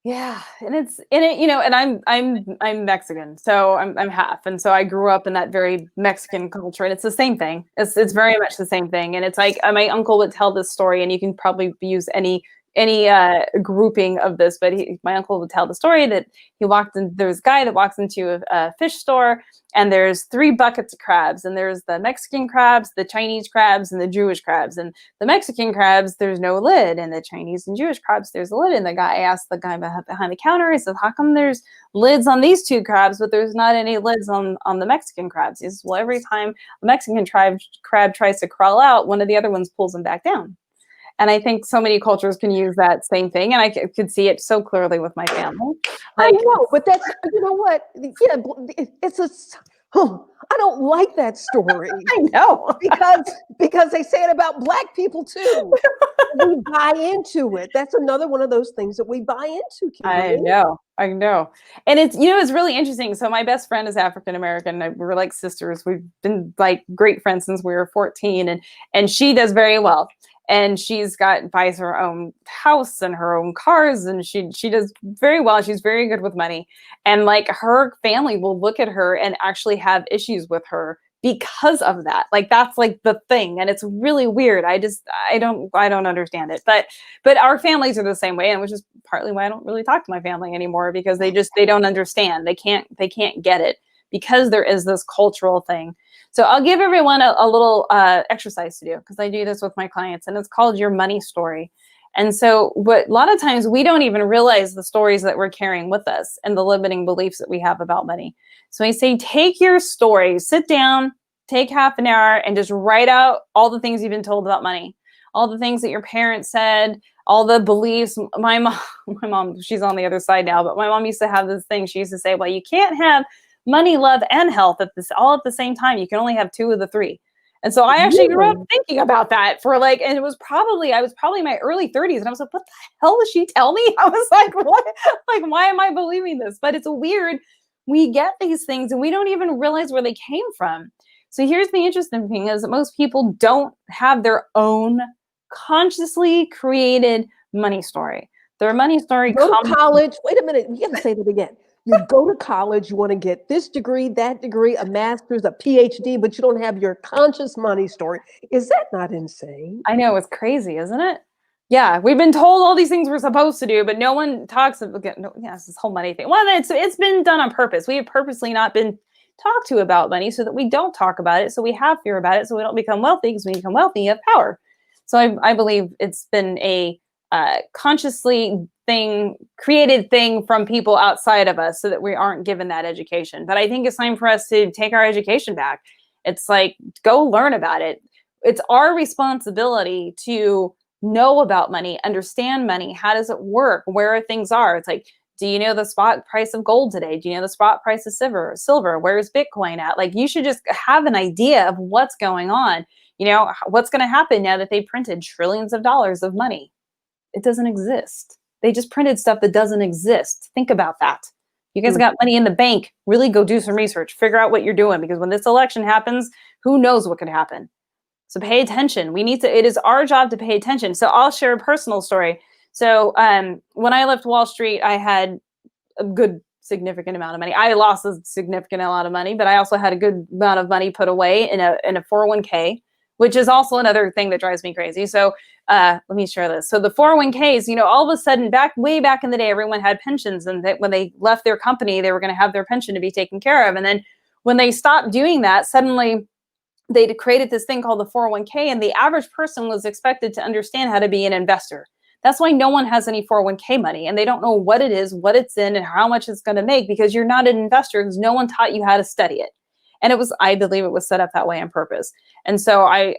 Yeah, and and I'm Mexican, so I'm half, and so I grew up in that very Mexican culture, and it's the same thing. It's very much the same thing, and it's like my uncle would tell this story, and you can probably use any grouping of this, but my uncle would tell the story that there's a guy that walks into a fish store, and there's 3 buckets of crabs, and there's the Mexican crabs, the Chinese crabs, and the Jewish crabs. And the Mexican crabs, there's no lid, and the Chinese and Jewish crabs, there's a lid. And the guy asked the guy behind the counter, he said, how come there's lids on these 2 crabs, but there's not any lids on the Mexican crabs? He says, well, every time a Mexican crab tries to crawl out, one of the other ones pulls them back down. And I think so many cultures can use that same thing. And I could see it so clearly with my family. I know, but that's, you know what? Yeah, I don't like that story. I know. because they say it about Black people too. We buy into it. That's another one of those things that we buy into, Kimberly. I know. And it's, it's really interesting. So my best friend is African American. We're like sisters. We've been like great friends since we were 14, and she does very well. And buys her own house and her own cars, and she does very well. She's very good with money. And like, her family will look at her and actually have issues with her because of that. Like, that's like the thing. And it's really weird. I don't understand it. But our families are the same way, and which is partly why I don't really talk to my family anymore, because they don't understand. They can't get it, because there is this cultural thing. So I'll give everyone a little exercise to do, because I do this with my clients, and it's called your money story. And so a lot of times we don't even realize the stories that we're carrying with us and the limiting beliefs that we have about money. So I say, take your story, sit down, take half an hour, and just write out all the things you've been told about money. all the things that your parents said, all the beliefs. My mom, she's on the other side now, but my mom used to have this thing. She used to say, well, you can't have money, love, and health all at the same time. You can only have two of the three. And so I actually grew up Really? thinking about that for like, and I was probably in my early 30s, and I was like, what the hell did she tell me? I was like, what? Like, why am I believing this? But it's weird. We get these things and we don't even realize where they came from. So here's the interesting thing is that most people don't have their own consciously created money story. Their money story Go to comes. college. Wait a minute. You have to say that again. You go to college, you want to get this degree, that degree, a master's, a PhD, but you don't have your conscious money story. Is that not insane? I know, it's crazy, isn't it? Yeah, we've been told all these things we're supposed to do, but no one talks about this whole money thing. Well, it's been done on purpose. We have purposely not been talked to about money so that we don't talk about it, so we have fear about it, so we don't become wealthy, because when you become wealthy, you have power. So I believe it's been a consciously created thing from people outside of us so that we aren't given that education. But I think it's time for us to take our education back. It's like, go learn about it. It's our responsibility to know about money, understand money. How does it work? Where things are? It's like, do you know the spot price of gold today? Do you know the spot price of silver? Where's Bitcoin at? Like, you should just have an idea of what's going on. You know, what's going to happen now that they printed trillions of dollars of money? It doesn't exist. They just printed stuff that doesn't exist. Think about that. You guys got money in the bank. Really go do some research. Figure out what you're doing, because when this election happens, who knows what could happen? So pay attention. It is our job to pay attention. So I'll share a personal story. So when I left Wall Street, I had a good significant amount of money. I lost a significant amount of money, but I also had a good amount of money put away in a 401k, which is also another thing that drives me crazy. So let me share this. So the 401ks, all of a sudden, way back in the day, everyone had pensions, and when they left their company, they were going to have their pension to be taken care of. And then when they stopped doing that, suddenly they created this thing called the 401k, and the average person was expected to understand how to be an investor. That's why no one has any 401k money, and they don't know what it is, what it's in, and how much it's going to make, because you're not an investor, because no one taught you how to study it. And I believe it was set up that way on purpose. And so I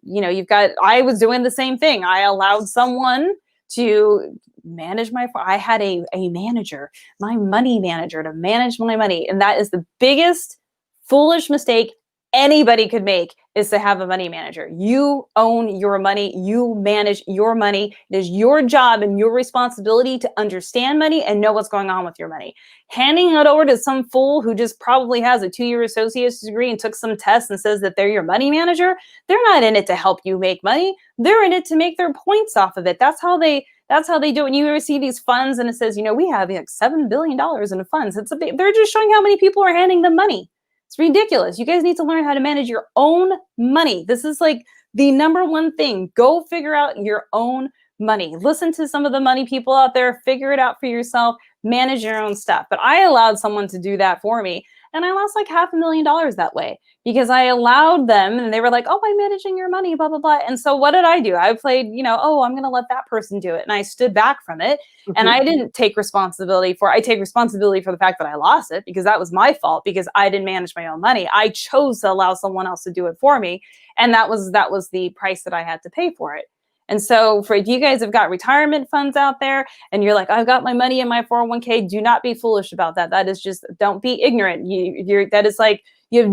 was doing the same thing. I allowed someone to manage I had a manager, my money manager, to manage my money. And that is the biggest foolish mistake anybody could make, is to have a money manager. You own your money. You manage your money. It is your job and your responsibility to understand money and know what's going on with your money. Handing it over to some fool who just probably has a 2-year associate's degree and took some tests and says that they're your money manager, they're not in it to help you make money. They're in it to make their points off of it. That's how they do it. And you ever see these funds and it says, we have like $7 billion in funds. They're just showing how many people are handing them money. It's ridiculous. You guys need to learn how to manage your own money. This is like the number one thing. Go figure out your own money. Listen to some of the money people out there. Figure it out for yourself. Manage your own stuff. But I allowed someone to do that for me. And I lost like $500,000 that way, because I allowed them, and they were like, oh, I'm managing your money, blah, blah, blah. And so what did I do? I played, I'm going to let that person do it. And I stood back from it. And I didn't take responsibility I take responsibility for the fact that I lost it, because that was my fault, because I didn't manage my own money. I chose to allow someone else to do it for me. And that was the price that I had to pay for it. And so if you guys have got retirement funds out there and you're like, I've got my money in my 401k, do not be foolish about that. That is just, don't be ignorant.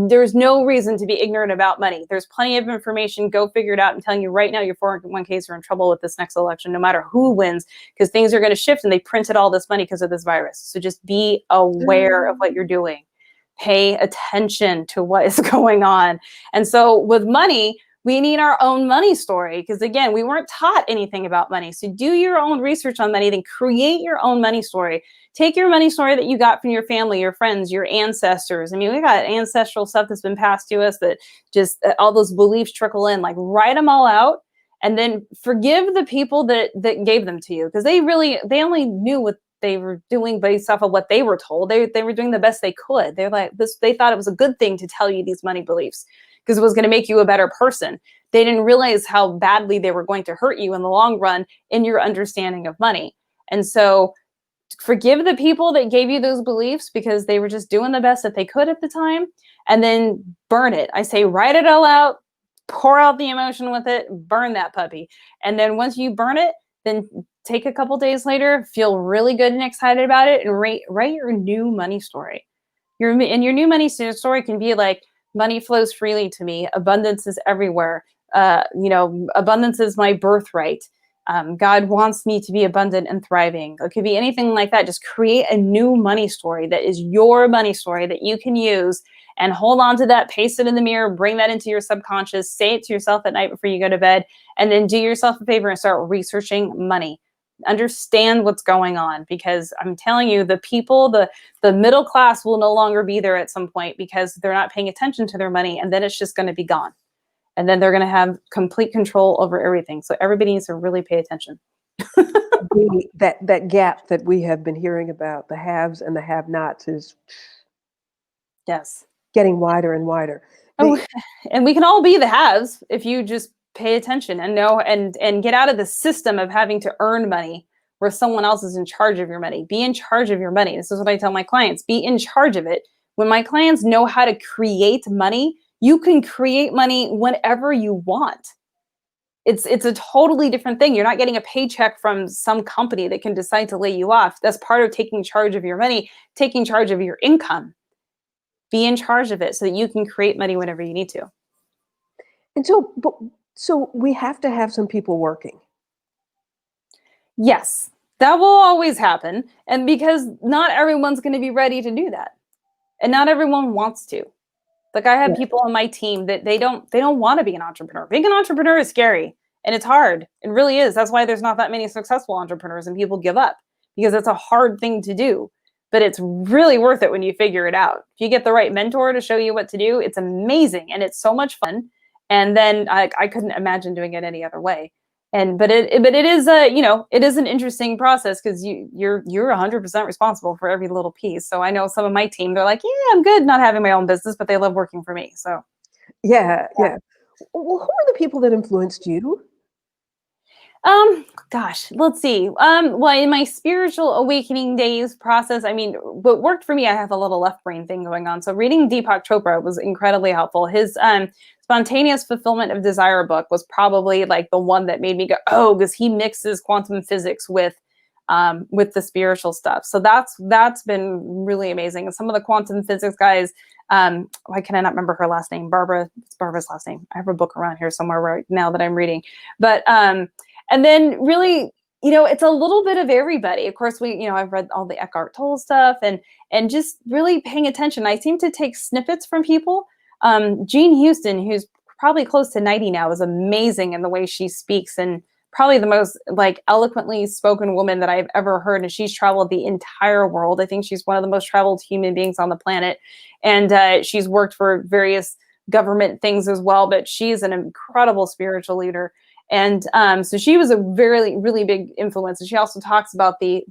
There's no reason to be ignorant about money. There's plenty of information. Go figure it out. I'm telling you right now, your 401ks are in trouble with this next election, no matter who wins, because things are going to shift, and they printed all this money because of this virus. So just be aware of what you're doing. Pay attention to what is going on. And so with money, we need our own money story, because again, we weren't taught anything about money. So do your own research on money, then create your own money story. Take your money story that you got from your family, your friends, your ancestors. I mean, we got ancestral stuff that's been passed to us that just all those beliefs trickle in. Like, write them all out, and then forgive the people that gave them to you, because they only knew what they were doing based off of what they were told. They were doing the best they could. They're like this. They thought it was a good thing to tell you these money beliefs, because it was going to make you a better person. They didn't realize how badly they were going to hurt you in the long run in your understanding of money. And so forgive the people that gave you those beliefs, because they were just doing the best that they could at the time, and then burn it. I say, write it all out, pour out the emotion with it, burn that puppy. And then once you burn it, then take a couple days later, feel really good and excited about it, and write your new money story. Your new money story can be like, money flows freely to me. Abundance is everywhere. Abundance is my birthright. God wants me to be abundant and thriving. It could be anything like that. Just create a new money story that is your money story that you can use, and hold on to that, paste it in the mirror, bring that into your subconscious, say it to yourself at night before you go to bed, and then do yourself a favor and start researching money. Understand what's going on, because I'm telling you, the people, the middle class will no longer be there at some point because they're not paying attention to their money, and then it's just going to be gone. And then they're going to have complete control over everything. So everybody needs to really pay attention. That gap that we have been hearing about, the haves and the have-nots, is Yes. getting wider and wider. And we can all be the haves if you just pay attention and know and get out of the system of having to earn money where someone else is in charge of your money. Be in charge of your money. This is what I tell my clients. Be in charge of it. When my clients know how to create money, you can create money whenever you want. It's a totally different thing. You're not getting a paycheck from some company that can decide to lay you off. That's part of taking charge of your money, taking charge of your income. Be in charge of it so that you can create money whenever you need to. And so we have to have some people working. Yes, that will always happen. And because not everyone's going to be ready to do that. And not everyone wants to. Like, I have people on my team that they don't want to be an entrepreneur. Being an entrepreneur is scary and it's hard. It really is. That's why there's not that many successful entrepreneurs and people give up, because it's a hard thing to do. But it's really worth it when you figure it out. If you get the right mentor to show you what to do, it's amazing and it's so much fun. And then I couldn't imagine doing it any other way. But it is it is an interesting process, because you're 100% responsible for every little piece. So I know some of my team, they're like, yeah, I'm good not having my own business, but they love working for me. So yeah. Well, who are the people that influenced you? Gosh, let's see. Well, in my spiritual awakening days process, I mean, what worked for me, I have a little left brain thing going on. So reading Deepak Chopra was incredibly helpful. His Spontaneous Fulfillment of Desire book was probably like the one that made me go, oh, because he mixes quantum physics with the spiritual stuff. So that's been really amazing. And some of the quantum physics guys, why can I not remember her last name? It's Barbara's last name. I have a book around here somewhere right now that I'm reading. But and then really, it's a little bit of everybody. Of course, I've read all the Eckhart Tolle stuff, and just really paying attention. I seem to take snippets from people. Jean Houston, who's probably close to 90 now, is amazing in the way she speaks, and probably the most like eloquently spoken woman that I've ever heard. And she's traveled the entire world. I think she's one of the most traveled human beings on the planet. And she's worked for various government things as well, but she's an incredible spiritual leader. And so she was a very, really big influence. And she also talks about the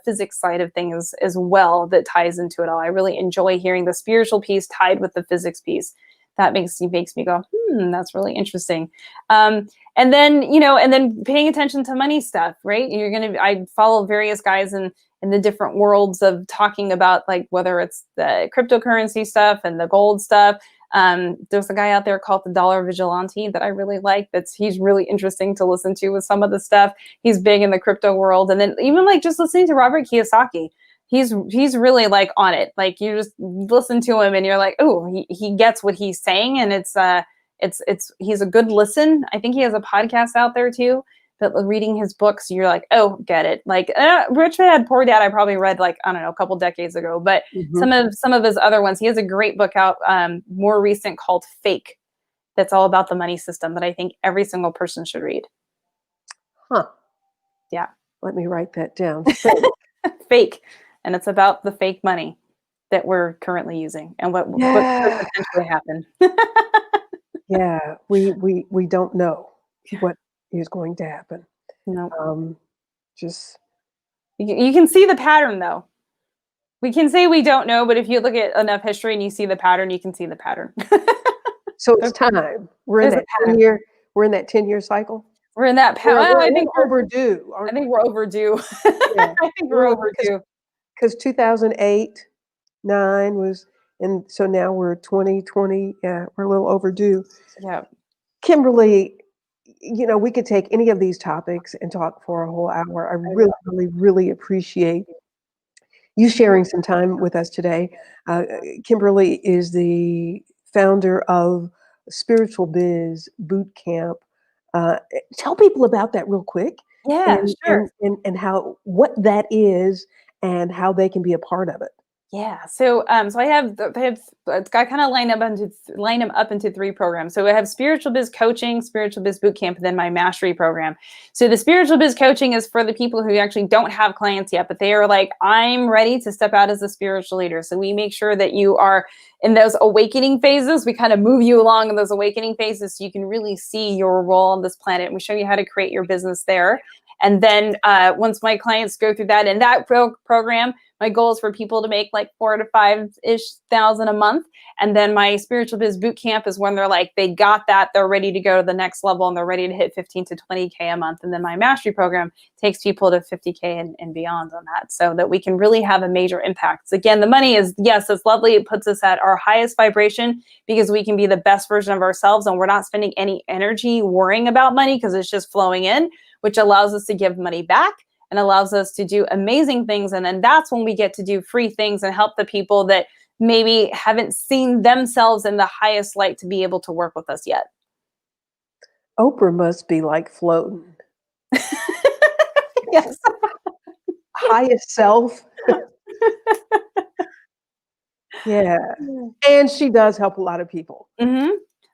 physics side of things as well that ties into it all. I really enjoy hearing the spiritual piece tied with the physics piece. That makes me go, that's really interesting. And then paying attention to money stuff, right? I follow various guys in the different worlds of talking about, like, whether it's the cryptocurrency stuff and the gold stuff. There's a guy out there called the Dollar Vigilante that I really like. He's really interesting to listen to with some of the stuff. He's big in the crypto world. And then even like just listening to Robert Kiyosaki, he's really like on it. Like, you just listen to him and you're like, oh, he gets what he's saying. And he's a good listen. I think he has a podcast out there too. But reading his books, you're like, oh, get it. Like Rich Dad, Poor Dad, I probably read, like, I don't know, a couple decades ago. But some of his other ones, he has a great book out, more recent, called Fake. That's all about the money system that I think every single person should read. Huh. Yeah. Let me write that down. Fake. And it's about the fake money that we're currently using and what could potentially happen. Yeah. We don't know what is going to happen. No. Just you can see the pattern, though. We can say we don't know, but if you look at enough history and you see the pattern, you can see the pattern. So it's time. We're in that 10-year. We're in that 10-year cycle. We're in that pattern. I think we're overdue. I think we're overdue. Yeah. I think we're overdue. Because 2008, 9 was, and so now we're 2020. Yeah, we're a little overdue. Yeah. Kimberly, we could take any of these topics and talk for a whole hour. I I really, will. really, really appreciate you sharing some time with us today. Kimberly is the founder of Spiritual Biz Boot Camp. Tell people about that real quick, Yeah, and sure. how what that is and how they can be a part of it. Yeah. So I kind of line them up into three programs. So I have spiritual biz coaching, spiritual biz boot camp, and then my mastery program. So the spiritual biz coaching is for the people who actually don't have clients yet, but they are like, I'm ready to step out as a spiritual leader. So we make sure that you are in those awakening phases. We kind of move you along in those awakening phases so you can really see your role on this planet. And we show you how to create your business there. And then once my clients go through that in that program, my goal is for people to make like 4 to 5-ish thousand a month. And then my spiritual biz boot camp is when they're like, they got that, they're ready to go to the next level and they're ready to hit 15 to 20K a month. And then my mastery program takes people to 50K and beyond on that so that we can really have a major impact. So again, the money is, yes, it's lovely. It puts us at our highest vibration because we can be the best version of ourselves and we're not spending any energy worrying about money because it's just flowing in, which allows us to give money back and allows us to do amazing things. And then that's when we get to do free things and help the people that maybe haven't seen themselves in the highest light to be able to work with us yet. Oprah must be like floating. Yes. Highest self. Yeah. And she does help a lot of people. Mm-hmm.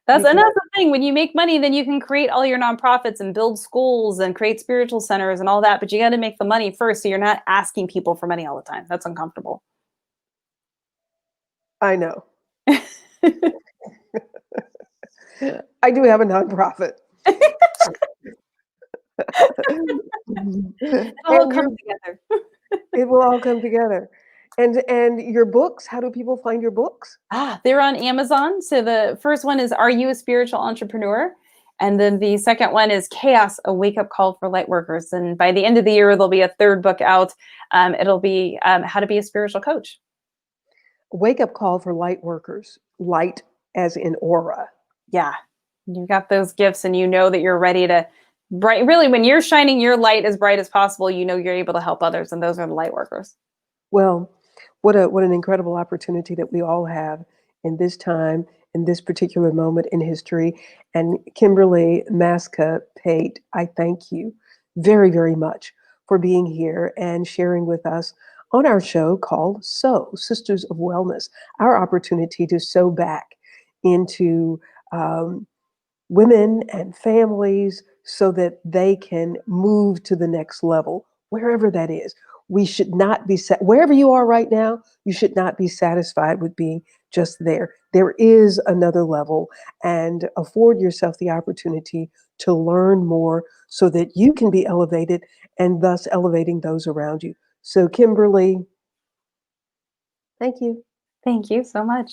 And that's the thing. When you make money, then you can create all your nonprofits and build schools and create spiritual centers and all that. But you got to make the money first, so you're not asking people for money all the time. That's uncomfortable. I know. I do have a nonprofit. It'll all And come together. it will all come together. And your books, how do people find your books? They're on Amazon. So the first one is Are You a Spiritual Entrepreneur? And then the second one is Chaos, a Wake-Up Call for Lightworkers. And by the end of the year, there'll be a third book out. It'll be How to Be a Spiritual Coach. Wake up call for light workers. Light as in aura. Yeah. You've got those gifts and you know that you're ready to really when you're shining your light as bright as possible, you know you're able to help others. And those are the light workers. Well, what an incredible opportunity that we all have in this time, in this particular moment in history. And Kimberly Maska Pape, I thank you very, very much for being here and sharing with us on our show called Sisters of Wellness, our opportunity to sow back into women and families so that they can move to the next level, wherever that is. We should not be wherever you are right now, you should not be satisfied with being just there. There is another level, and afford yourself the opportunity to learn more so that you can be elevated and thus elevating those around you. So, Kimberly, thank you. Thank you so much.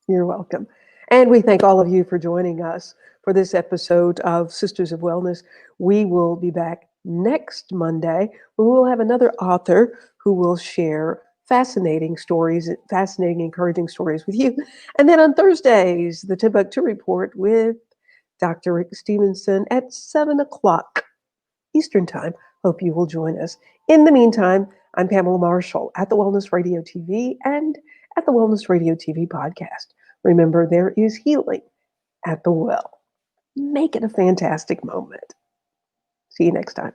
You're welcome. And we thank all of you for joining us for this episode of Sisters of Wellness. We will be back next Monday when we will have another author who will share fascinating stories, fascinating, encouraging stories with you. And then on Thursdays, the Timbuktu Report with Dr. Rick Stevenson at 7 o'clock Eastern Time. Hope you will join us. In the meantime, I'm Pamela Marshall at the Wellness Radio TV and at the Wellness Radio TV podcast. Remember, there is healing at the well. Make it a fantastic moment. See you next time.